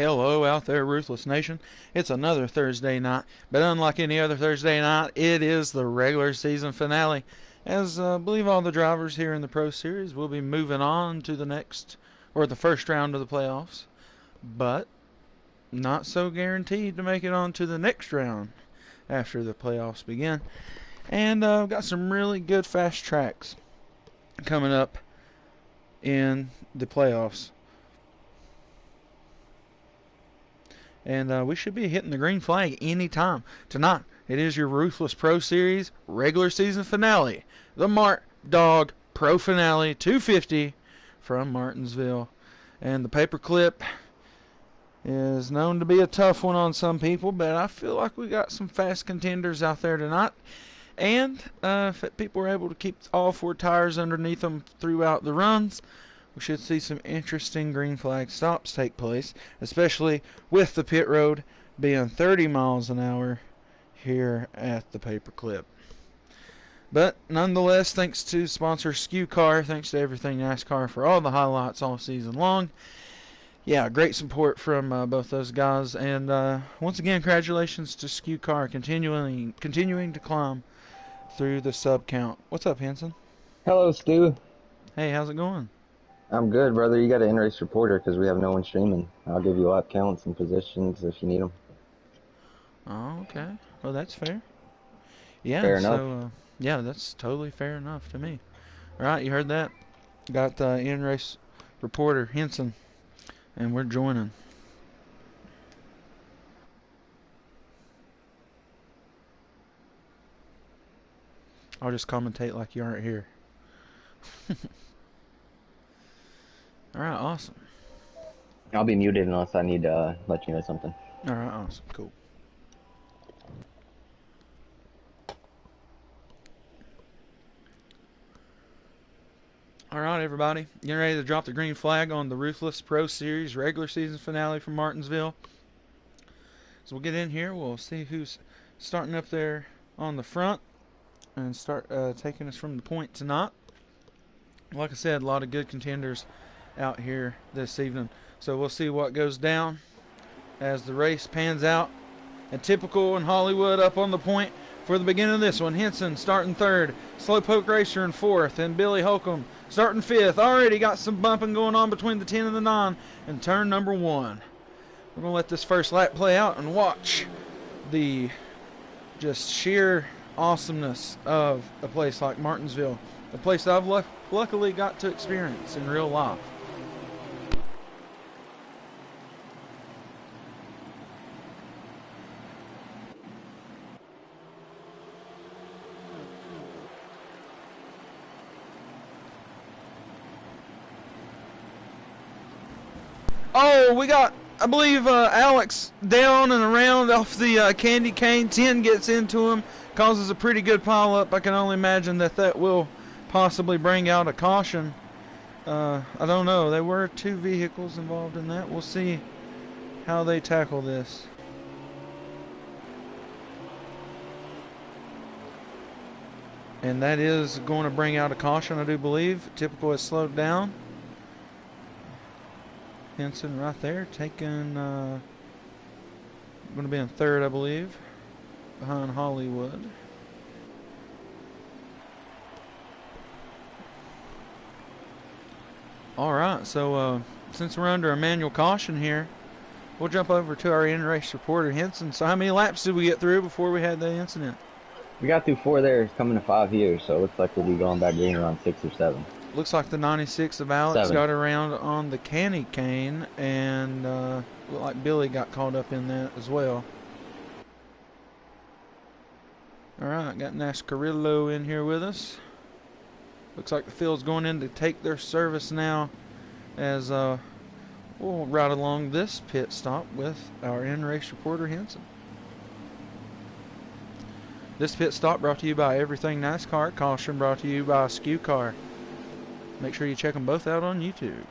Hello out there, Ruthless Nation. It's another Thursday night, but unlike any other Thursday night, it is the regular season finale. As I believe all the drivers here in the Pro Series will be moving on to the next, or the first round of the playoffs, but not so guaranteed to make it on to the next round after the playoffs begin. And I've got some really good fast tracks coming up in the playoffs. And we should be hitting the green flag anytime. Tonight, it is your Ruthless Pro Series regular season finale. The Mart Dog Pro Finale 250 from Martinsville. And the paperclip is known to be a tough one on some people, but I feel like we got some fast contenders out there tonight. And if people are able to keep all four tires underneath them throughout the runs, we should see some interesting green flag stops take place, especially with the pit road being 30 miles an hour here at the paperclip. But nonetheless, thanks to sponsor SKU Car, thanks to Everything NASCAR for all the highlights all season long. Yeah, great support from both those guys. And once again, congratulations to SKU Car continuing to climb through the sub count. What's up, Henson? Hello, Stu. Hey, how's it going? I'm good, brother. You got an in-race reporter because we have no one streaming. I'll give you lap counts and positions if you need them. Oh, okay. Well, that's fair. Yeah, Fair enough. yeah, that's totally fair enough to me. All right, you heard that? Got in-race reporter Henson, and we're joining. I'll just commentate like you aren't here. All right, awesome. I'll be muted unless I need to let you know something. All right, awesome, cool. All right, everybody, getting ready to drop the green flag on the Ruthless Pro Series regular season finale from Martinsville. So we'll get in here. We'll see who's starting up there on the front and start taking us from the point tonight. Like I said, a lot of good contenders out here this evening. So we'll see what goes down as the race pans out. And typical in Hollywood up on the point for the beginning of this one. Henson starting third. Slowpoke Racer in fourth. And Billy Holcomb starting fifth. Already got some bumping going on between the 10 and the 9 and turn number 1. We're going to let this first lap play out and watch the just sheer awesomeness of a place like Martinsville. A place that I've luckily got to experience in real life. Oh, we got, I believe, Alex down and around off the candy cane. 10 gets into him, causes a pretty good pile up. I can only imagine that will possibly bring out a caution. I don't know. There were 2 vehicles involved in that. We'll see how they tackle this. And that is going to bring out a caution, I do believe. Typical has slowed down. Henson right there, taking, going to be in third, I believe, behind Hollywood. All right, so since we're under a manual caution here, we'll jump over to our in-race reporter, Henson. So how many laps did we get through before we had the incident? We got through 4 there. It's coming to 5 here, so it looks like we'll be going back green around 6 or 7. Looks like the 96 of Alex 7. got around on the candy cane, and looked like Billy got caught up in that as well. All right, got Nascarillo in here with us. Looks like the field's going in to take their service now as we'll ride along this pit stop with our in-race reporter, Henson. This pit stop brought to you by Everything NASCAR. Caution brought to you by SKU Car. Make sure you check them both out on YouTube.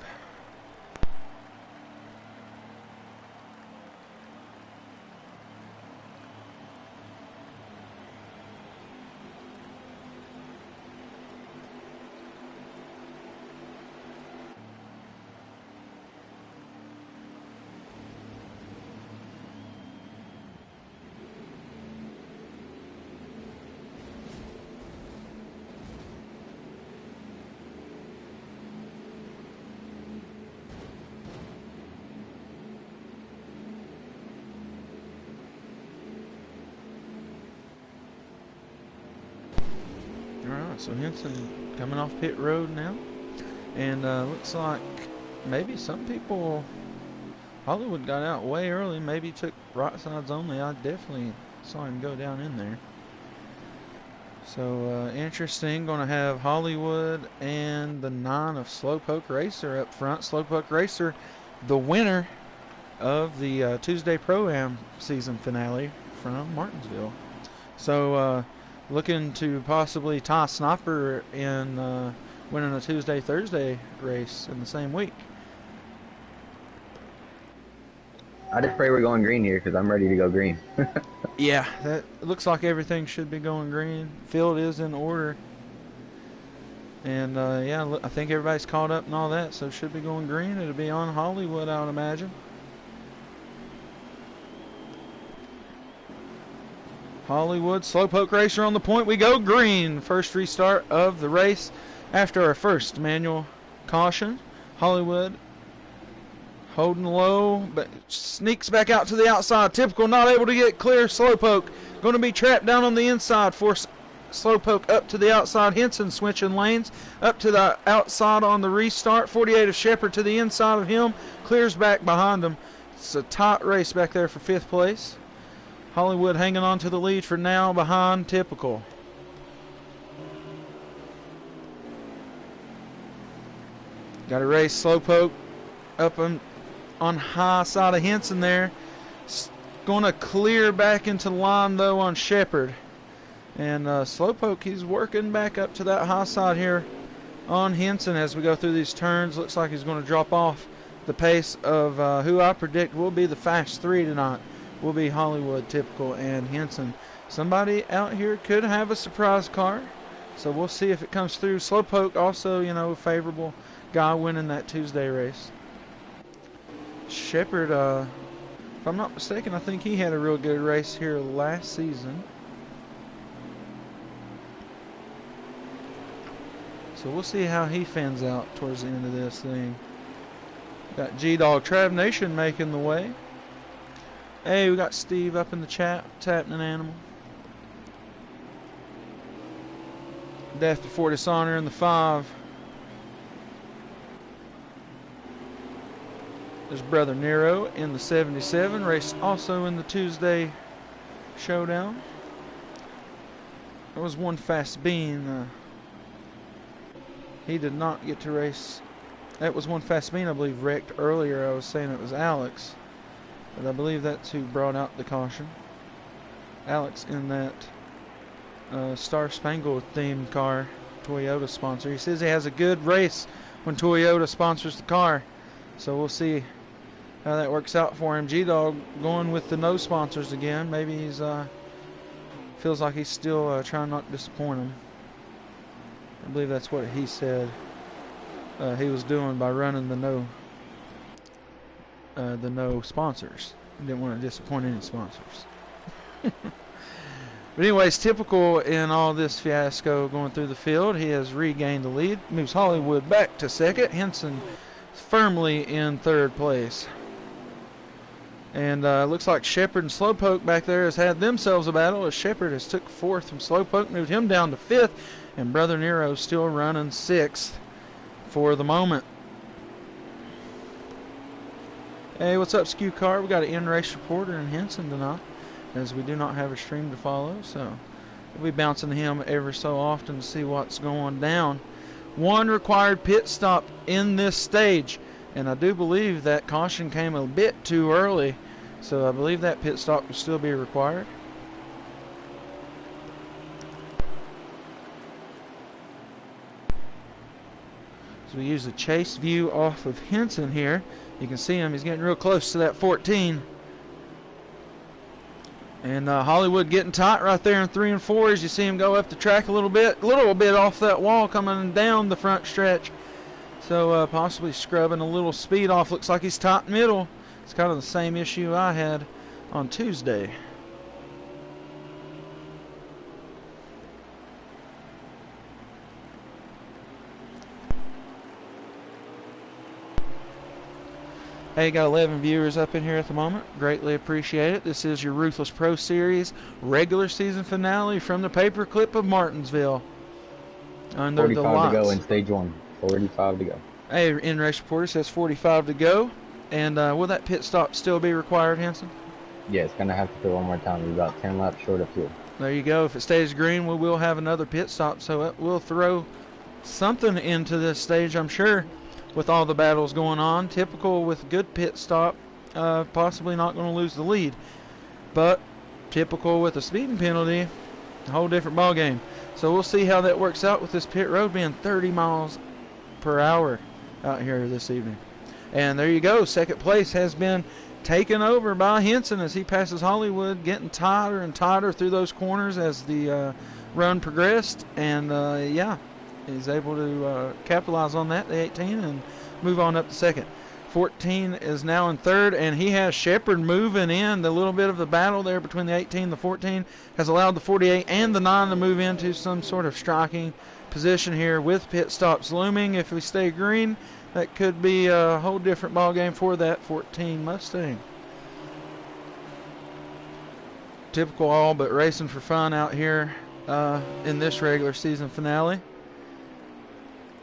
So Henson coming off pit road now. And looks like maybe some people, Hollywood got out way early, maybe took right sides only. I definitely saw him go down in there. So interesting, going to have Hollywood and the 9 of Slowpoke Racer up front. Slowpoke Racer, the winner of the Tuesday Pro-Am season finale from Martinsville. So looking to possibly tie Sniper in winning a Tuesday-Thursday race in the same week. I just pray we're going green here because I'm ready to go green. Yeah, that looks like everything should be going green. Field is in order. And yeah, I think everybody's caught up and all that, so it should be going green. It'll be on Hollywood, I would imagine. Hollywood, Slowpoke Racer on the point. We go green. First restart of the race after our first manual caution. Hollywood holding low, but sneaks back out to the outside. Typical, not able to get clear. Slowpoke going to be trapped down on the inside. Force Slowpoke up to the outside. Henson switching lanes up to the outside on the restart. 48 of Shepard to the inside of him. Clears back behind him. It's a tight race back there for 5th place. Hollywood hanging on to the lead for now behind Typical. Got a race. Slowpoke up on high side of Henson there. Going to clear back into the line though on Shepard. And Slowpoke, he's working back up to that high side here on Henson as we go through these turns. Looks like he's going to drop off the pace of who I predict will be the fast 3 tonight. Will be Hollywood, Typical, and Henson. Somebody out here could have a surprise car, so we'll see if it comes through. Slowpoke also, you know, a favorable guy winning that Tuesday race. Shepard, if I'm not mistaken, I think he had a real good race here last season. So we'll see how he fans out towards the end of this thing. Got G-Dog Trav Nation making the way. Hey, we got Steve up in the chat. What's happening, Animal? Death Before Dishonor in the 5. There's Brother Nero in the 77. Race also in the Tuesday showdown. There was one Fast Bean. He did not get to race. That was one Fast Bean, I believe, wrecked earlier. I was saying it was Alex. But I believe that's who brought out the caution. Alex in that Star Spangled themed car Toyota sponsor. He says he has a good race when Toyota sponsors the car. So we'll see how that works out for him. G-Dog going with the no sponsors again. Maybe he's feels like he's still trying not to disappoint him. I believe that's what he said he was doing by running the no sponsors. He didn't want to disappoint any sponsors. But anyways, Typical in all this fiasco going through the field. He has regained the lead. Moves Hollywood back to 2nd. Henson firmly in 3rd place. And looks like Shepard and Slowpoke back there has had themselves a battle as Shepard has took 4th from Slowpoke, moved him down to 5th, and Brother Nero still running 6th for the moment. Hey, what's up, Skew Car? We got an in-race reporter in Henson tonight, as we do not have a stream to follow, so we'll be bouncing him every so often to see what's going down. One required pit stop in this stage, and I do believe that caution came a bit too early, so I believe that pit stop will still be required. So we use the chase view off of Henson here. You can see him, he's getting real close to that 14. And Hollywood getting tight right there in 3 and 4 as you see him go up the track a little bit off that wall coming down the front stretch. So possibly scrubbing a little speed off. Looks like he's tight middle. It's kind of the same issue I had on Tuesday. Hey, got 11 viewers up in here at the moment. Greatly appreciate it. This is your Ruthless Pro Series regular season finale from the paperclip of Martinsville. under the 45 to go lots. in stage 1. 45 to go. Hey, in-race reporter says 45 to go. And will that pit stop still be required, Henson? Yeah, it's going to have to fill one more time. We're about 10 laps short of fuel. There you go. If it stays green, we will have another pit stop. So it will throw something into this stage, I'm sure, with all the battles going on. Typical with good pit stop, possibly not going to lose the lead. But typical with a speeding penalty, a whole different ball game. So we'll see how that works out with this pit road being 30 miles per hour out here this evening. And there you go. Second place has been taken over by Henson as he passes Hollywood, getting tighter and tighter through those corners as the run progressed. And, yeah, he's able to capitalize on that, the 18, and move on up to second. 14 is now in third, and he has Shepard moving in. The little bit of the battle there between the 18 and the 14 has allowed the 48 and the 9 to move into some sort of striking position here with pit stops looming. If we stay green, that could be a whole different ball game for that 14 Mustang. Typical all but racing for fun out here in this regular season finale,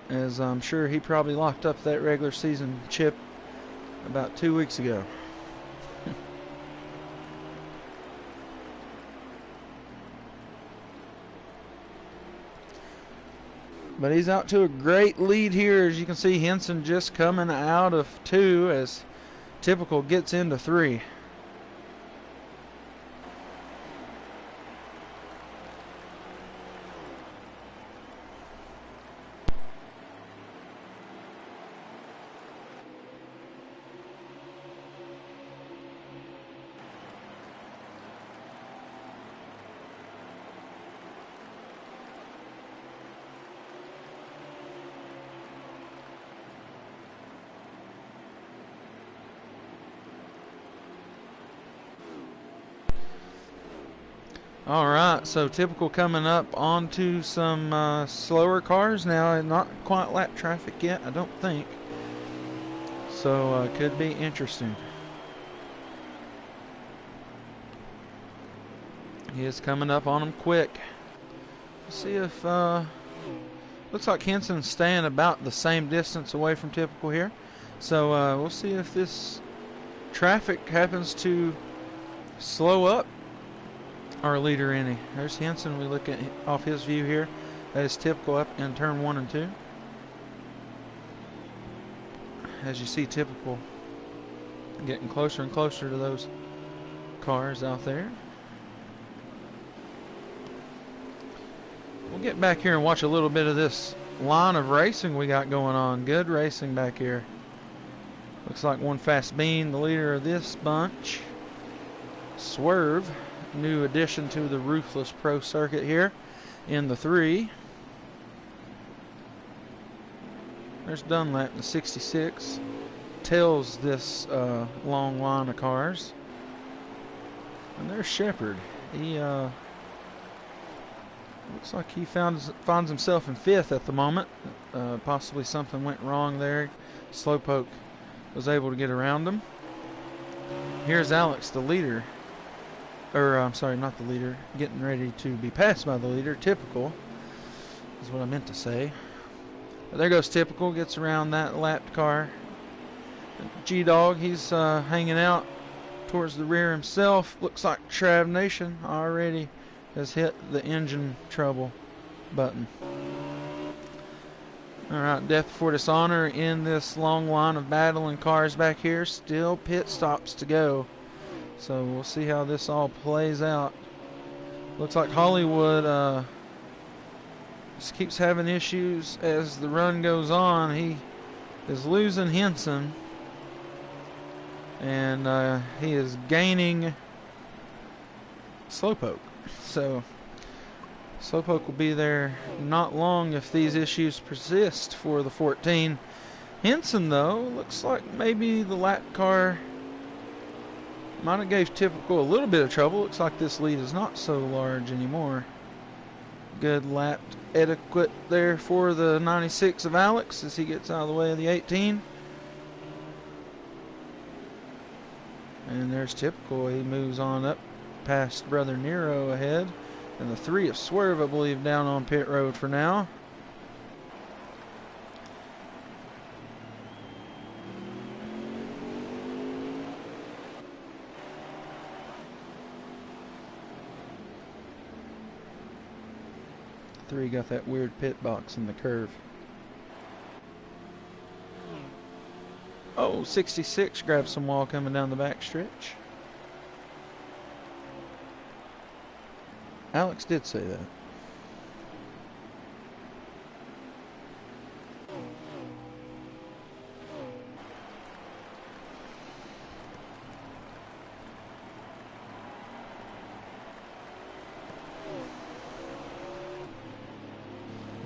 as I'm sure he probably locked up that regular season chip about 2 weeks ago. But he's out to a great lead here. As you can see, Henson just coming out of 2 as Typical gets into 3. All right, so Typical coming up onto some slower cars now, and not quite lap traffic yet, I don't think. So could be interesting. He is coming up on them quick. Let's see if looks like Henson's staying about the same distance away from Typical here. So we'll see if this traffic happens to slow up our leader any. There's Henson. We look at off his view here. That is Typical up in turn 1 and 2. As you see, Typical getting closer and closer to those cars out there. We'll get back here and watch a little bit of this line of racing we got going on. Good racing back here. Looks like One Fast Bean, the leader of this bunch. Swerve, new addition to the Ruthless Pro circuit here in the 3. There's Dunlap in the 66. Tails this long line of cars. And there's Shepard. He looks like he finds himself in 5th at the moment. Possibly something went wrong there. Slowpoke was able to get around him. Here's Alex, the leader. Or, I'm sorry, not the leader. Getting ready to be passed by the leader. Typical is what I meant to say. But there goes Typical. Gets around that lapped car. G-Dog, he's hanging out towards the rear himself. Looks like Trav Nation already has hit the engine trouble button. Alright, Death Before Dishonor in this long line of battling cars back here. Still pit stops to go. So we'll see how this all plays out. Looks like Hollywood just keeps having issues as the run goes on. He is losing Henson. And he is gaining Slowpoke. So Slowpoke will be there not long if these issues persist for the 14. Henson, though, looks like maybe the lap car might have gave Typical a little bit of trouble. Looks like this lead is not so large anymore. Good lap etiquette there for the 96 of Alex as he gets out of the way of the 18. And there's Typical. He moves on up past Brother Nero ahead. And the 3 of Swerve, I believe, down on pit road for now. 3 got that weird pit box in the curve. Oh, 66 grabbed some wall coming down the back stretch. Alex did say that.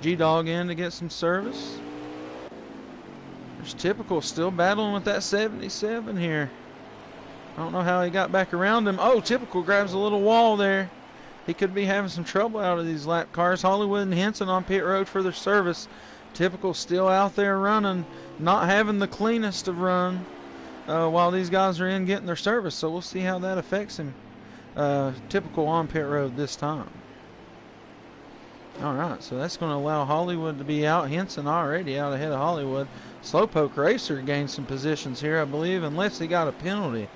G-Dog in to get some service. There's Typical still battling with that 77 here. I don't know how he got back around him. Oh, Typical grabs a little wall there. He could be having some trouble out of these lap cars. Hollywood and Henson on pit road for their service. Typical still out there running, not having the cleanest of run while these guys are in getting their service. So we'll see how that affects him. Typical on pit road this time. All right, so that's going to allow Hollywood to be out. Henson already out ahead of Hollywood. Slowpoke Racer gained some positions here, I believe, unless he got a penalty.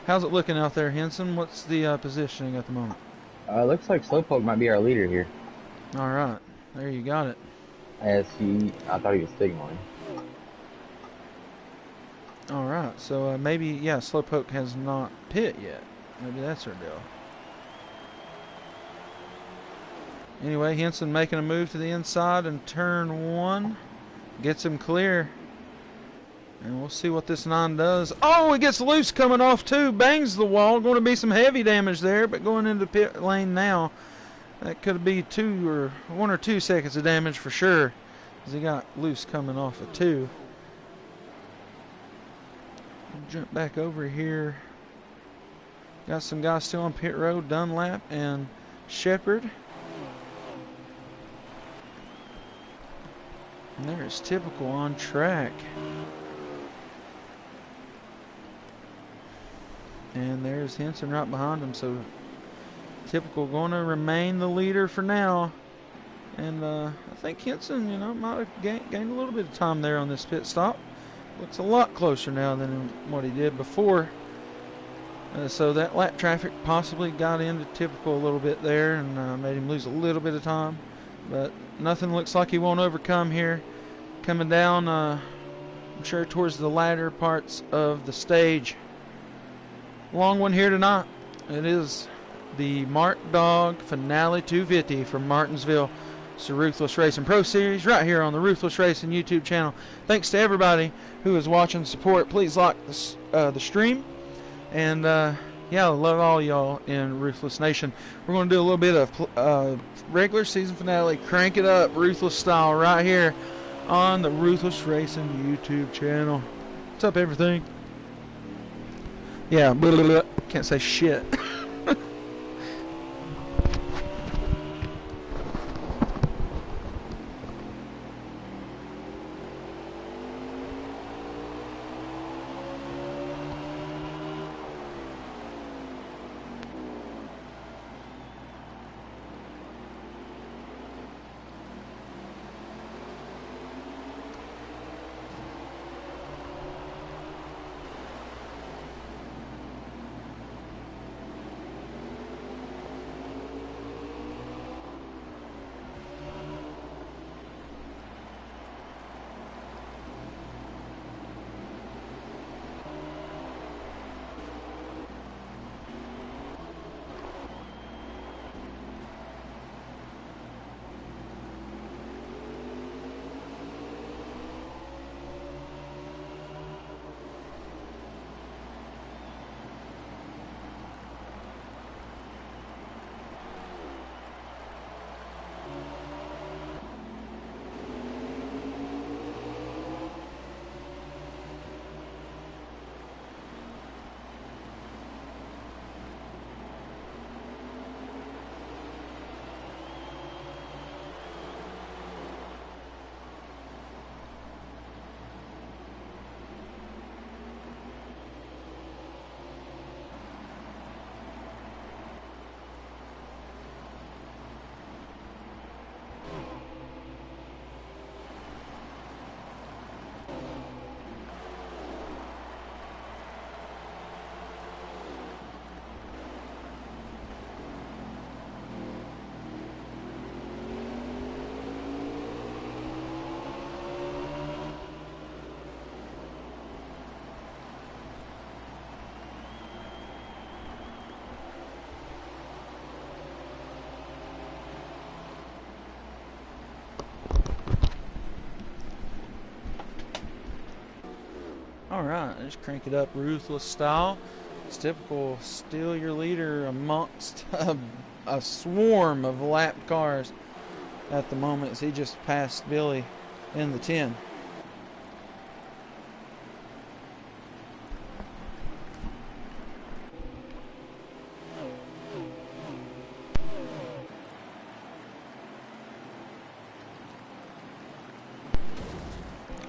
How's it looking out there, Henson? What's the positioning at the moment? Looks like Slowpoke might be our leader here. All right, there you got it. I thought he was signaling. All right, so maybe, yeah, Slowpoke has not pit yet. Maybe that's her deal. Anyway, Henson making a move to the inside in turn 1. Gets him clear. And we'll see what this 9 does. Oh, it gets loose coming off too. Bangs the wall. Going to be some heavy damage there, but going into pit lane now. That could be 1 or 2 seconds of damage for sure, as he got loose coming off of 2. Jump back over here. Got some guys still on pit road. Dunlap and Shepard. And there's Typical on track. And there's Henson right behind him. So Typical going to remain the leader for now. And I think Henson, might have gained a little bit of time there on this pit stop. Looks a lot closer now than what he did before. So that lap traffic possibly got into Typical a little bit there and made him lose a little bit of time. But nothing looks like he won't overcome here. Coming down, I'm sure, towards the latter parts of the stage. Long one here tonight. It is the Mart Dog Finale 250 from Martinsville. It's the Ruthless Racing Pro Series right here on the Ruthless Racing YouTube channel. Thanks to everybody who is watching, support. Please like the stream. And yeah, I love all y'all in Ruthless Nation. We're going to do a little bit of regular season finale, crank it up, Ruthless style, right here on the Ruthless Racing YouTube channel. What's up, everything? Yeah, blah, blah, blah. Can't say shit. Alright, just crank it up Ruthless style. It's typical, still your leader amongst a swarm of lapped cars at the moment as he just passed Billy in the 10.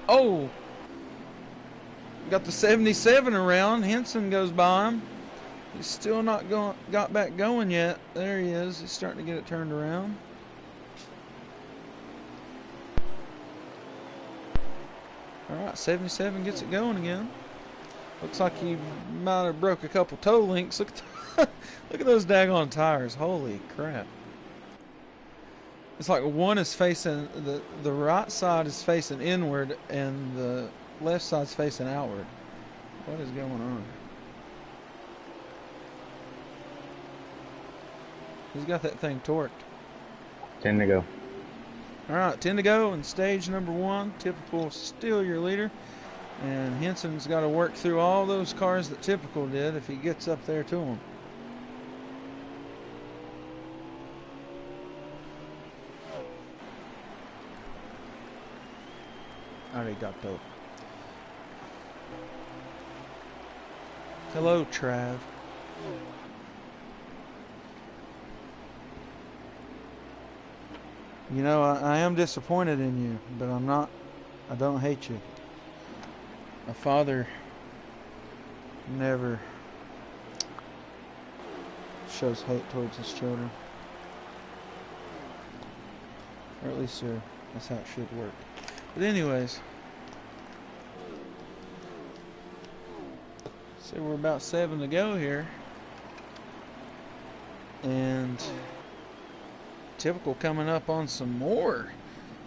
Oh! Got the 77 around. Henson goes by him. He's still not got back going yet. There he is. He's starting to get it turned around. Alright, 77 gets it going again. Looks like he might have broke a couple toe links. Look at, look at those daggone tires. Holy crap. It's like one is facing, the right side is facing inward and the left side's facing outward. What is going on? He's got that thing torqued. 10 to go. Alright, 10 to go in stage number 1. Typical still your leader. And Henson's got to work through all those cars that Typical did if he gets up there to them. Already got dope. Hello, Trav. You know, I am disappointed in you, but I'm not. I don't hate you. A father never shows hate towards his children. Or at least that's how it should work. But anyways, so we're about 7 to go here. And Typical coming up on some more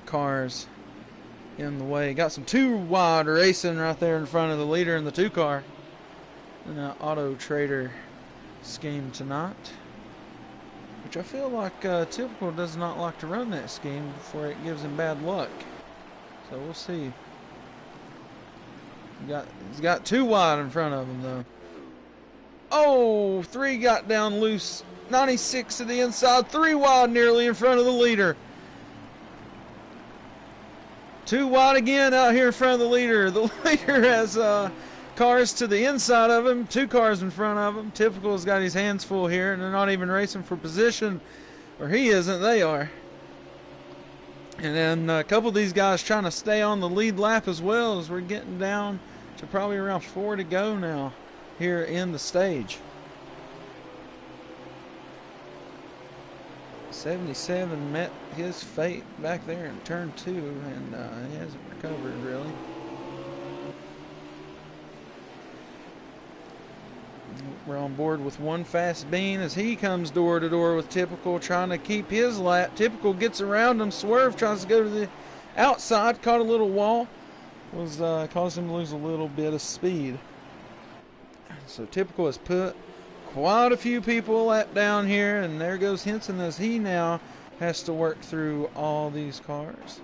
cars in the way. Got some 2 wide racing right there in front of the leader in the 2 car. In an Auto Trader scheme tonight. Which I feel like Typical does not like to run that scheme before it gives him bad luck. So we'll see. He's got 2 wide in front of him though. Oh, 3 got down loose. 96 to the inside. 3 wide nearly in front of the leader. 2 wide again out here in front of the leader. The leader has cars to the inside of him. 2 cars in front of him. Typical's got his hands full here, and they're not even racing for position. Or he isn't. They are. And then a couple of these guys trying to stay on the lead lap as well as we're getting down to probably around 4 to go now here in the stage. 77 met his fate back there in turn 2 and he hasn't recovered really. We're on board with One Fast Bean as he comes door to door with Typical trying to keep his lap. Typical gets around him. Swerve tries to go to the outside. Caught a little wall. Was caused him to lose a little bit of speed. So Typical has put quite a few people a lap down here. And there goes Henson as he now has to work through all these cars.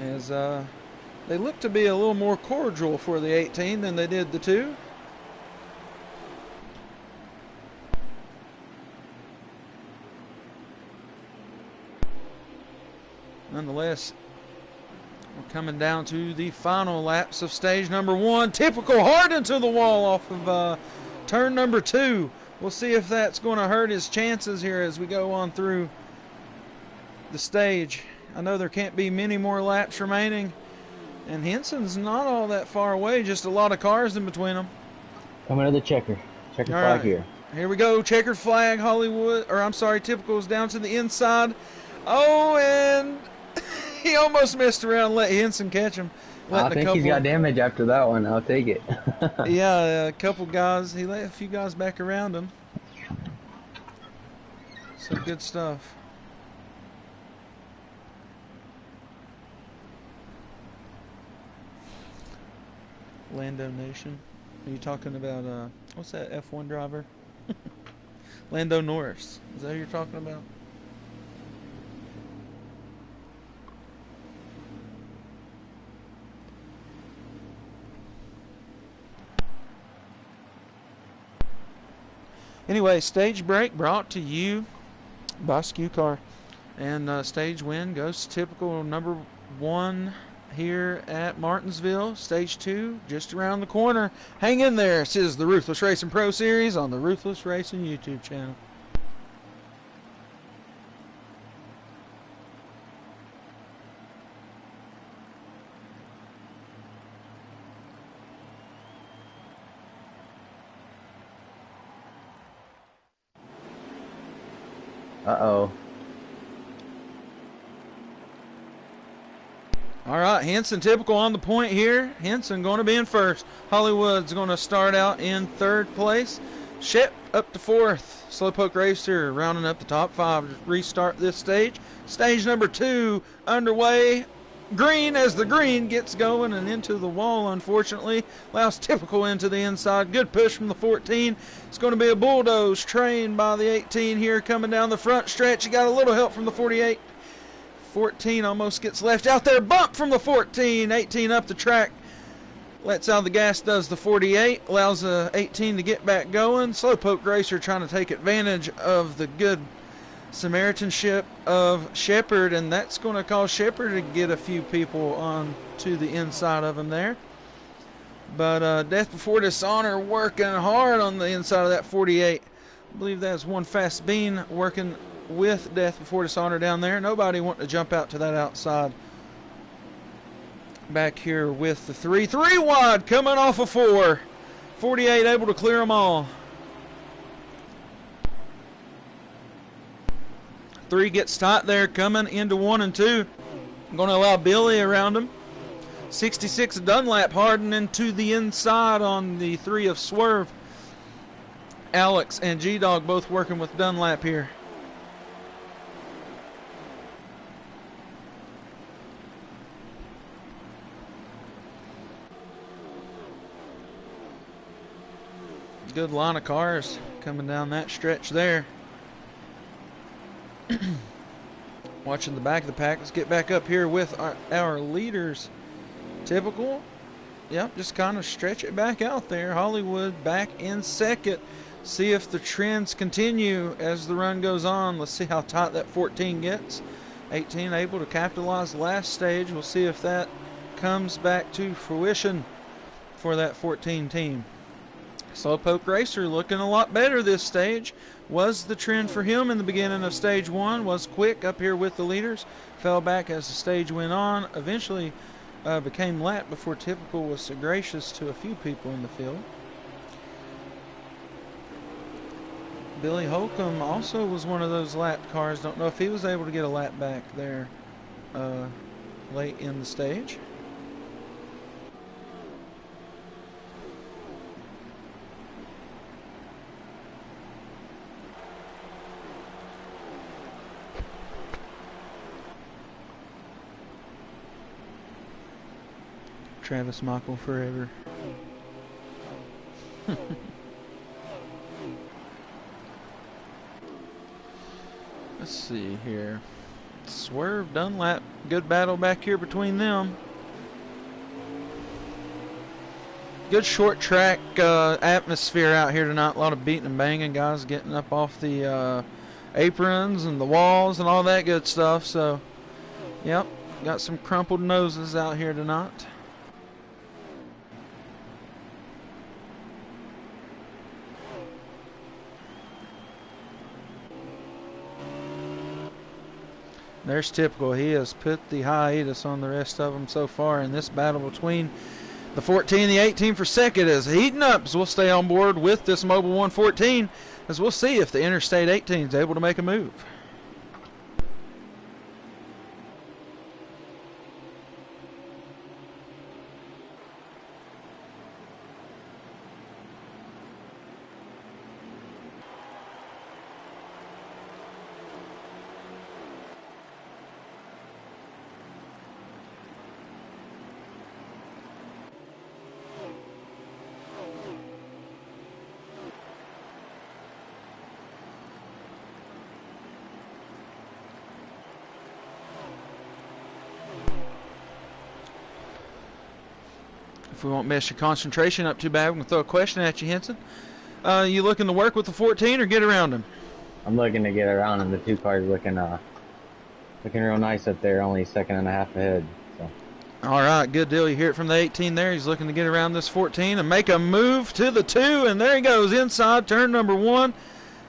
As they look to be a little more cordial for the 18 than they did the 2. Nonetheless, we're coming down to the final laps of stage number 1. Typical hard into the wall off of turn number 2. We'll see if that's going to hurt his chances here as we go on through the stage. I know there can't be many more laps remaining, and Henson's not all that far away, just a lot of cars in between them. Coming to the checker flag here. Here we go, checkered flag, Hollywood, or I'm sorry, Typical's down to the inside. Oh, and he almost messed around and let Henson catch him. I think he's got damage after that one. I'll take it. Yeah, a couple guys. He let a few guys back around him. Some good stuff. Lando Nation. Are you talking about, what's that F1 driver? Lando Norris. Is that who you're talking about? Anyway, stage break brought to you by Skew Car. And stage win goes to typical number 1 here at Martinsville. Stage 2 just around the corner. Hang in there. This is the Ruthless Racing Pro Series on the Ruthless Racing YouTube channel. Uh-oh. All right, Henson typical on the point here. Henson going to be in first. Hollywood's going to start out in third place. Shep up to fourth. Slowpoke Racer rounding up the top 5 to restart this stage. Stage number 2 underway. Green as the green gets going and into the wall, unfortunately. Allows typical into the inside. Good push from the 14. It's going to be a bulldoze trained by the 18 here coming down the front stretch. You got a little help from the 48. 14 almost gets left out there. Bump from the 14. 18 up the track. Lets out the gas, does the 48. Allows the 18 to get back going. Slowpoke Racer trying to take advantage of the good Samaritanship of Shepard, and that's going to cause Shepard to get a few people on to the inside of him there. But Death Before Dishonor working hard on the inside of that 48. I believe that's one Fast Bean working with Death Before Dishonor down there. Nobody wanting to jump out to that outside. Back here with the 3 wide coming off of 4. 48 able to clear them all. 3 gets tight there coming into 1 and 2. Going to allow Billy around him. 66 Dunlap hardening to the inside on the 3 of Swerve. Alex and G-Dog both working with Dunlap here. Good line of cars coming down that stretch there. Watching the back of the pack. Let's get back up here with our leaders. Typical. Yep, just kind of stretch it back out there. Hollywood back in second. See if the trends continue as the run goes on. Let's see how tight that 14 gets. 18 able to capitalize last stage. We'll see if that comes back to fruition for that 14 team. Slowpoke Racer looking a lot better this stage. Was the trend for him in the beginning of stage 1. Was quick up here with the leaders. Fell back as the stage went on. Eventually became lap before Typical was so gracious to a few people in the field. Billy Holcomb also was one of those lap cars. Don't know if he was able to get a lap back there late in the stage. Travis Michael forever. Let's see here. Swerve, Dunlap, good battle back here between them. Good short track atmosphere out here tonight. A lot of beating and banging, guys getting up off the aprons and the walls and all that good stuff. So, yep, got some crumpled noses out here tonight. There's Typical. He has put the hiatus on the rest of them so far in this battle between the 14 and the 18 for second is heating up, as we'll stay on board with this Mobile 114 as we'll see if the Interstate 18 is able to make a move. If we won't mess your concentration up too bad, we're going to throw a question at you, Henson. You looking to work with the 14 or get around him? I'm looking to get around him. The two cars looking real nice up there, only a second and a half ahead. So. All right, good deal. You hear it from the 18 there. He's looking to get around this 14 and make a move to the 2, and there he goes inside turn number 1.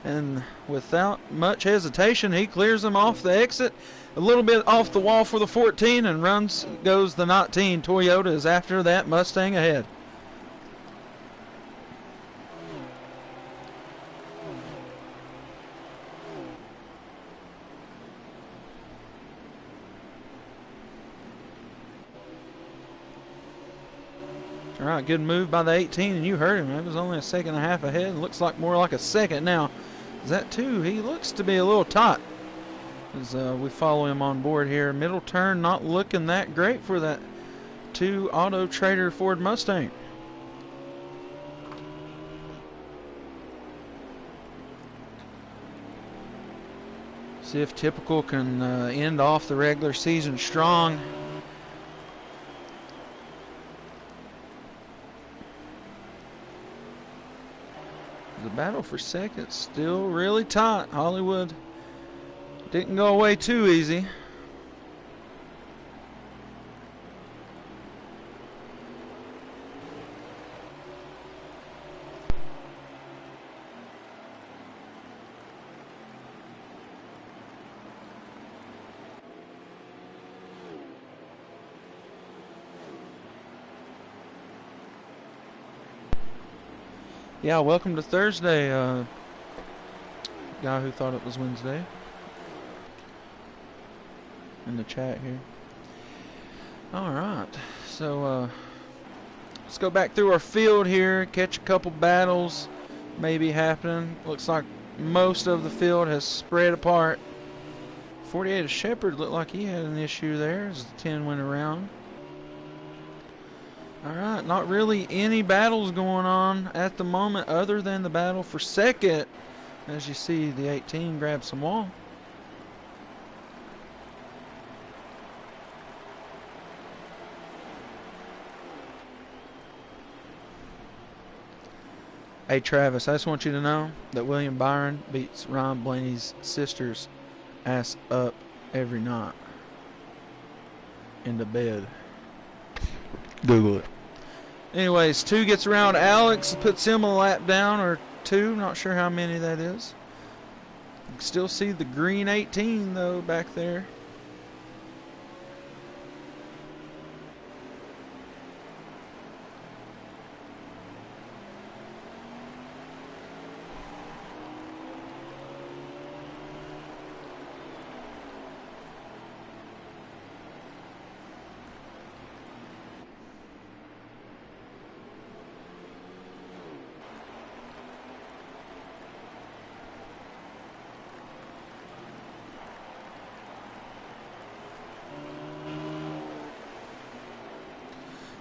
And without much hesitation, he clears him off the exit. A little bit off the wall for the 14, and goes the 19. Toyota is after that Mustang ahead. All right, good move by the 18, and you heard him. It was only a second and a half ahead. It looks like more like a second now. Is that 2? He looks to be a little tight as we follow him on board here. Middle turn not looking that great for that 2 Auto Trader Ford Mustang. See if Typical can end off the regular season strong. The battle for second still really tight. Hollywood didn't go away too easy. Yeah, welcome to Thursday, guy who thought it was Wednesday in the chat here. All right, so let's go back through our field here, catch a couple battles maybe happening. Looks like most of the field has spread apart. 48 of Shepherd looked like he had an issue there as the 10 went around. All right, not really any battles going on at the moment other than the battle for second. As you see, the 18 grab some wall. Hey, Travis, I just want you to know that William Byron beats Ron Blaney's sister's ass up every night into bed. Google it. Anyways, 2 gets around Alex, puts him a lap down, or 2, not sure how many that is. You can still see the green 18 though back there.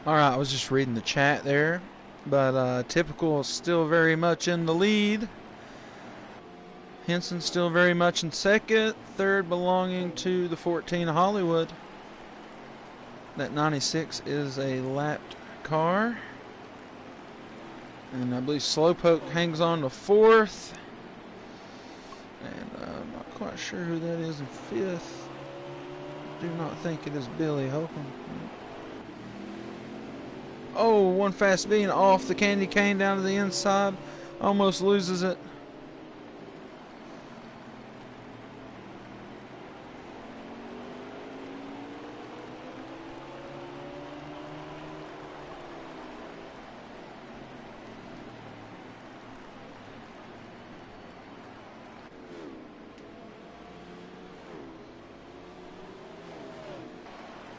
Alright, I was just reading the chat there, but Typical is still very much in the lead. Henson still very much in second, third belonging to the 14 Hollywood. That 96 is a lapped car. And I believe Slowpoke hangs on to fourth. And I'm not quite sure who that is in fifth. Do not think it is Billy Holcomb. Oh, one fast bean off the candy cane down to the inside. Almost loses it.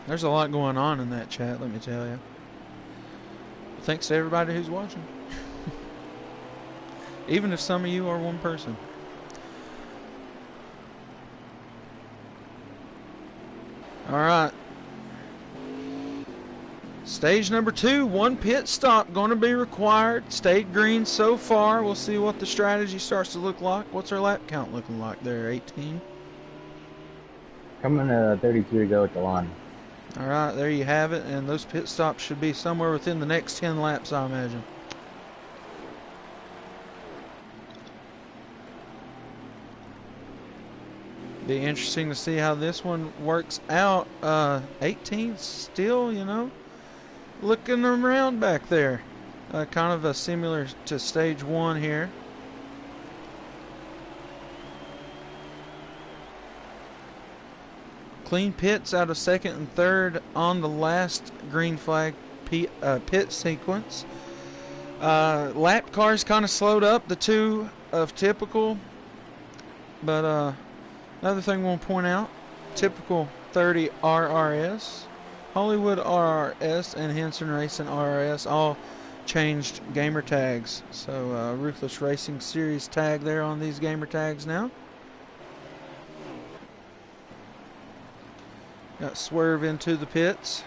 There's a lot going on in that chat, let me tell you. Thanks to everybody who's watching. Even if some of you are one person. Alright. Stage number 2, 1 pit stop going to be required. Stayed green so far. We'll see what the strategy starts to look like. What's our lap count looking like there, 18? Coming to 32 to go at the line. Alright, there you have it, and those pit stops should be somewhere within the next 10 laps, I imagine. Be interesting to see how this one works out. 18 still, looking around back there. Kind of a similar to stage 1 here. Clean pits out of second and third on the last green flag pit sequence. Lap cars kind of slowed up the two of typical. But another thing we'll point out, typical 30 RRS, Hollywood RRS, and Henson Racing RRS all changed gamer tags. So Ruthless Racing Series tag there on these gamer tags now. Got Swerve into the pits.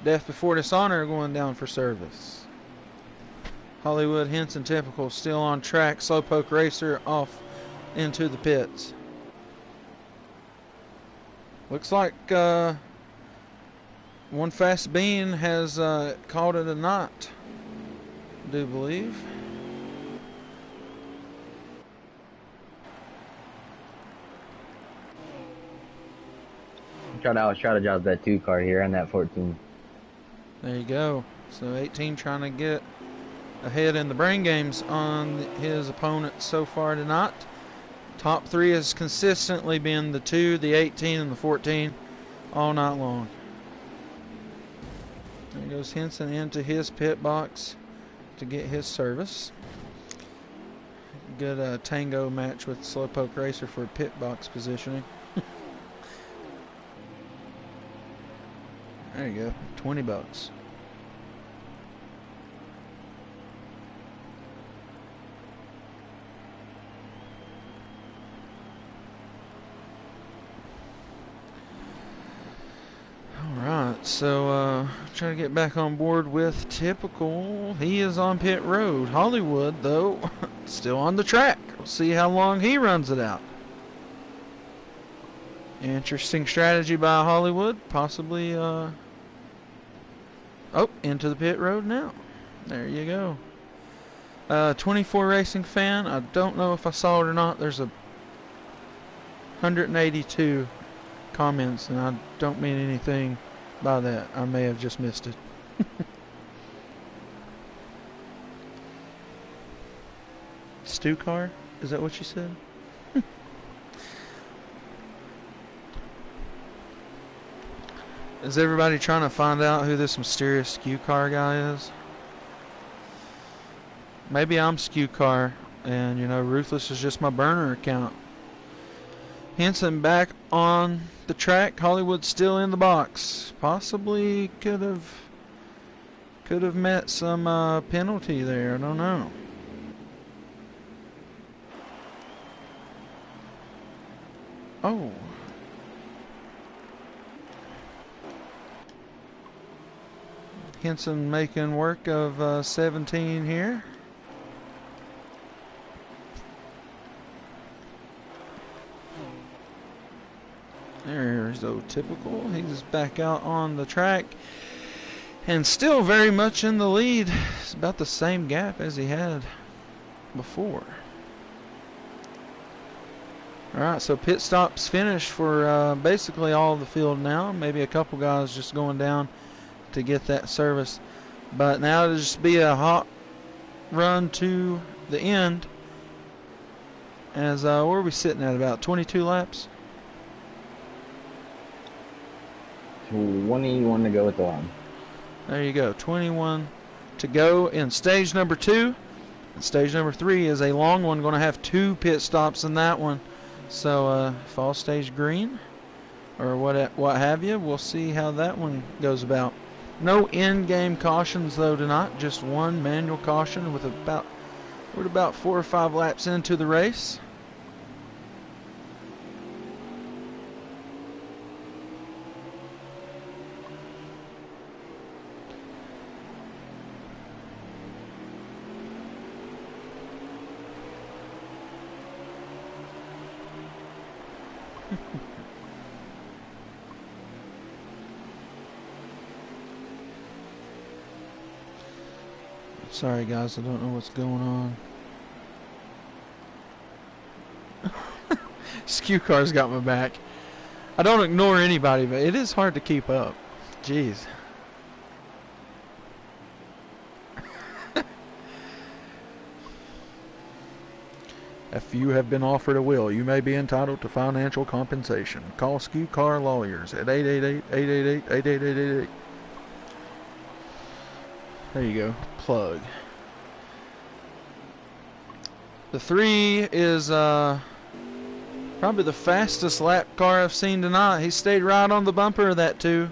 Death Before Dishonor going down for service. Hollywood, Henson, typical still on track. Slowpoke Racer off into the pits. Looks like One Fast Bean has called it a knot, I do believe. Try to out-strategize that 2 car here and that 14. There you go. So 18 trying to get ahead in the brain games on his opponent so far tonight. Top 3 has consistently been the 2, the 18, and the 14 all night long. There goes Henson into his pit box to get his service. Good tango match with Slowpoke Racer for pit box positioning. There you go, $20. Alright, so trying to get back on board with typical. He is on pit road. Hollywood, though, still on the track. We'll see how long he runs it out. Interesting strategy by Hollywood. Possibly, into the pit road now. There you go. 24 Racing Fan. I don't know if I saw it or not. There's 182 comments, and I don't mean anything by that. I may have just missed it. Stew car? Is that what you said? Is everybody trying to find out who this mysterious skew car guy is? Maybe I'm skew car, and Ruthless is just my burner account. Henson back on the track. Hollywood still in the box. Possibly could have met some penalty there. I don't know. Oh. Henson making work of 17 here. There's typical. He's back out on the track and still very much in the lead. It's about the same gap as he had before. Alright, so pit stops finished for basically all of the field now. Maybe a couple guys just going down to get that service. But now it'll just be a hot run to the end. As where are we sitting at? About 22 laps? 21 to go at the line. There you go. 21 to go in stage number 2. And stage number 3 is a long one. Going to have 2 pit stops in that one. So fall stage green or what have you. We'll see how that one goes about. No in-game cautions though tonight. Just one manual caution with we're about 4 or 5 laps into the race. Sorry guys, I don't know what's going on. Skew car's got my back. I don't ignore anybody, but it is hard to keep up. Jeez. If you have been offered a will, you may be entitled to financial compensation. Call Skew Car Lawyers at 888-888-8888. There you go. Plug. The 3 is probably the fastest lap car I've seen tonight. He stayed right on the bumper of that 2.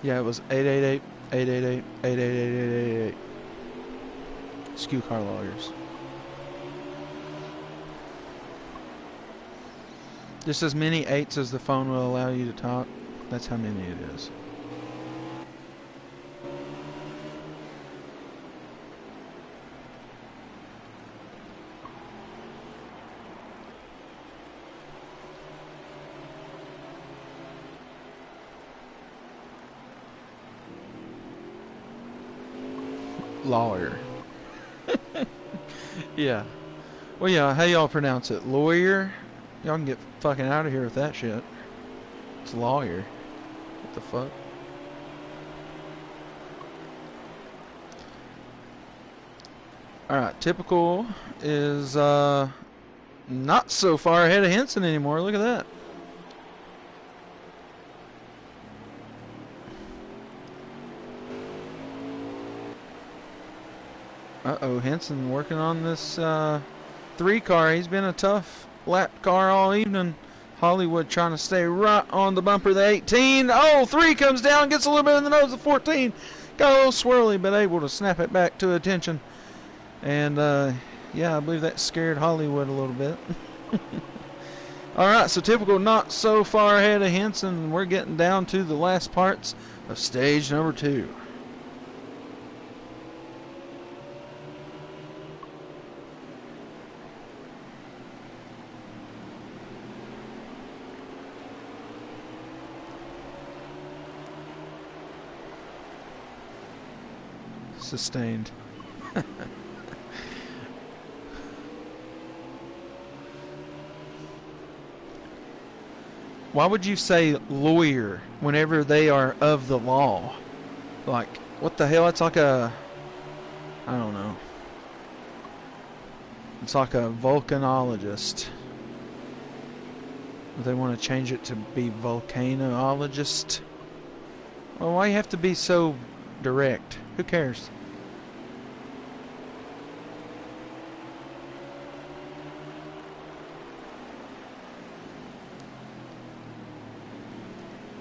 Yeah, it was 888-888-888-888. Skew Car Lawyers. Just as many 8s as the phone will allow you to talk. That's how many it is. Lawyer. Yeah. Well, yeah, how y'all pronounce it? Lawyer? Y'all can get fucking out of here with that shit. It's lawyer. What the fuck? Alright, typical is not so far ahead of Henson anymore. Look at that. Uh-oh, Henson working on this 3 car. He's been a tough lap car all evening. Hollywood trying to stay right on the bumper of the 18. Oh, 3 comes down, gets a little bit in the nose of 14. Got a little swirly, but able to snap it back to attention. And, yeah, I believe that scared Hollywood a little bit. Alright, so typical not so far ahead of Henson. We're getting down to the last parts of stage number 2. Sustained. Why would you say lawyer whenever they are of the law? Like, what the hell? It's like a... I don't know. It's like a volcanologist. They want to change it to be volcanologist. Well, why you have to be so direct? Who cares?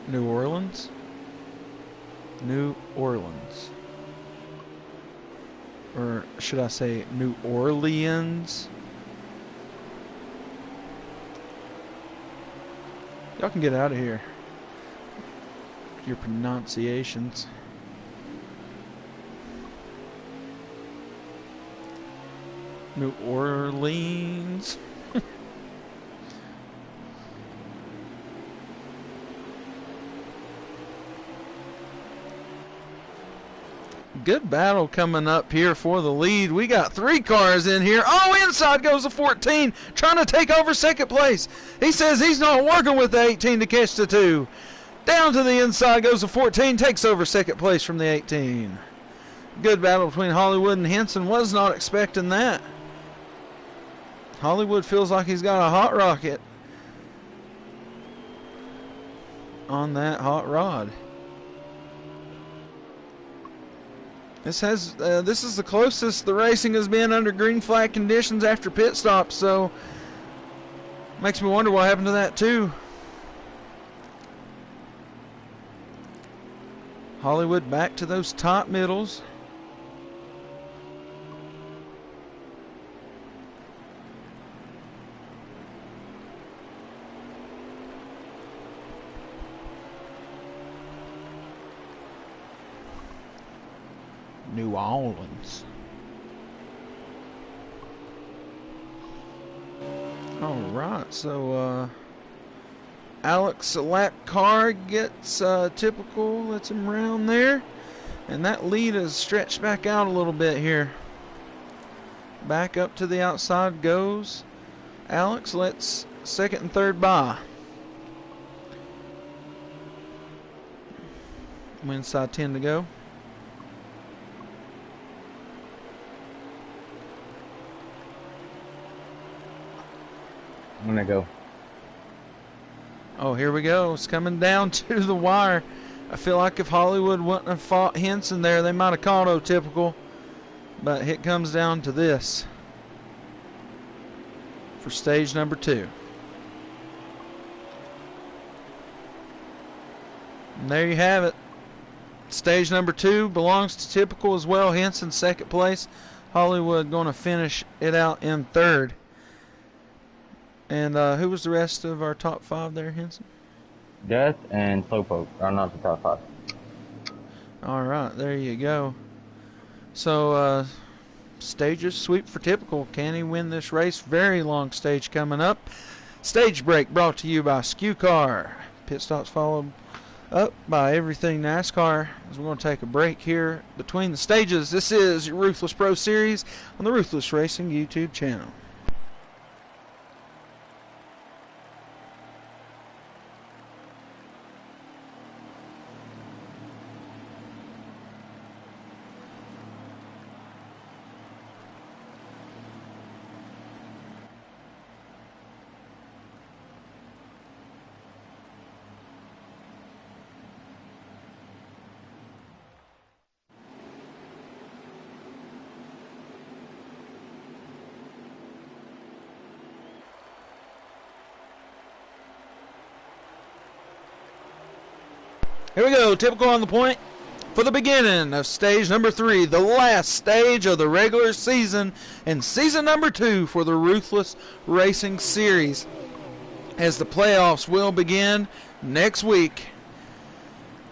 New Orleans? New Orleans. Or should I say New Orleans? Y'all can get out of here. Your pronunciations. New Orleans. Good battle coming up here for the lead. We got 3 cars in here. Oh, inside goes the 14, trying to take over second place. He says he's not working with the 18 to catch the 2. Down to the inside goes the 14, takes over second place from the 18. Good battle between Hollywood and Henson. Was not expecting that. Hollywood feels like he's got a hot rocket on that hot rod. This is the closest the racing has been under green flag conditions after pit stops, so makes me wonder what happened to that too. Hollywood back to those top middles. New Orleans. All right, so Alex lap car gets typical, lets him round there, and that lead is stretched back out a little bit here. Back up to the outside goes Alex, lets second and third by. Inside 10 to go. I'm gonna go. Oh, here we go. It's coming down to the wire. I feel like if Hollywood wouldn't have fought Henson there, they might have called O-typical. But it comes down to this for stage number 2. And there you have it. Stage number 2 belongs to typical as well. Henson second place. Hollywood going to finish it out in third. And who was the rest of our top 5 there, Henson? Death and Slowpoke are not the top 5. All right, there you go. So, stages sweep for typical. Can he win this race? Very long stage coming up. Stage break brought to you by SKU Car. Pit stops followed up by Everything NASCAR. As we're going to take a break here between the stages. This is your Ruthless Pro Series on the Ruthless Racing YouTube channel. Here we go, typical on the point for the beginning of stage number 3, the last stage of the regular season and season number 2 for the Ruthless Racing Series, as the playoffs will begin next week.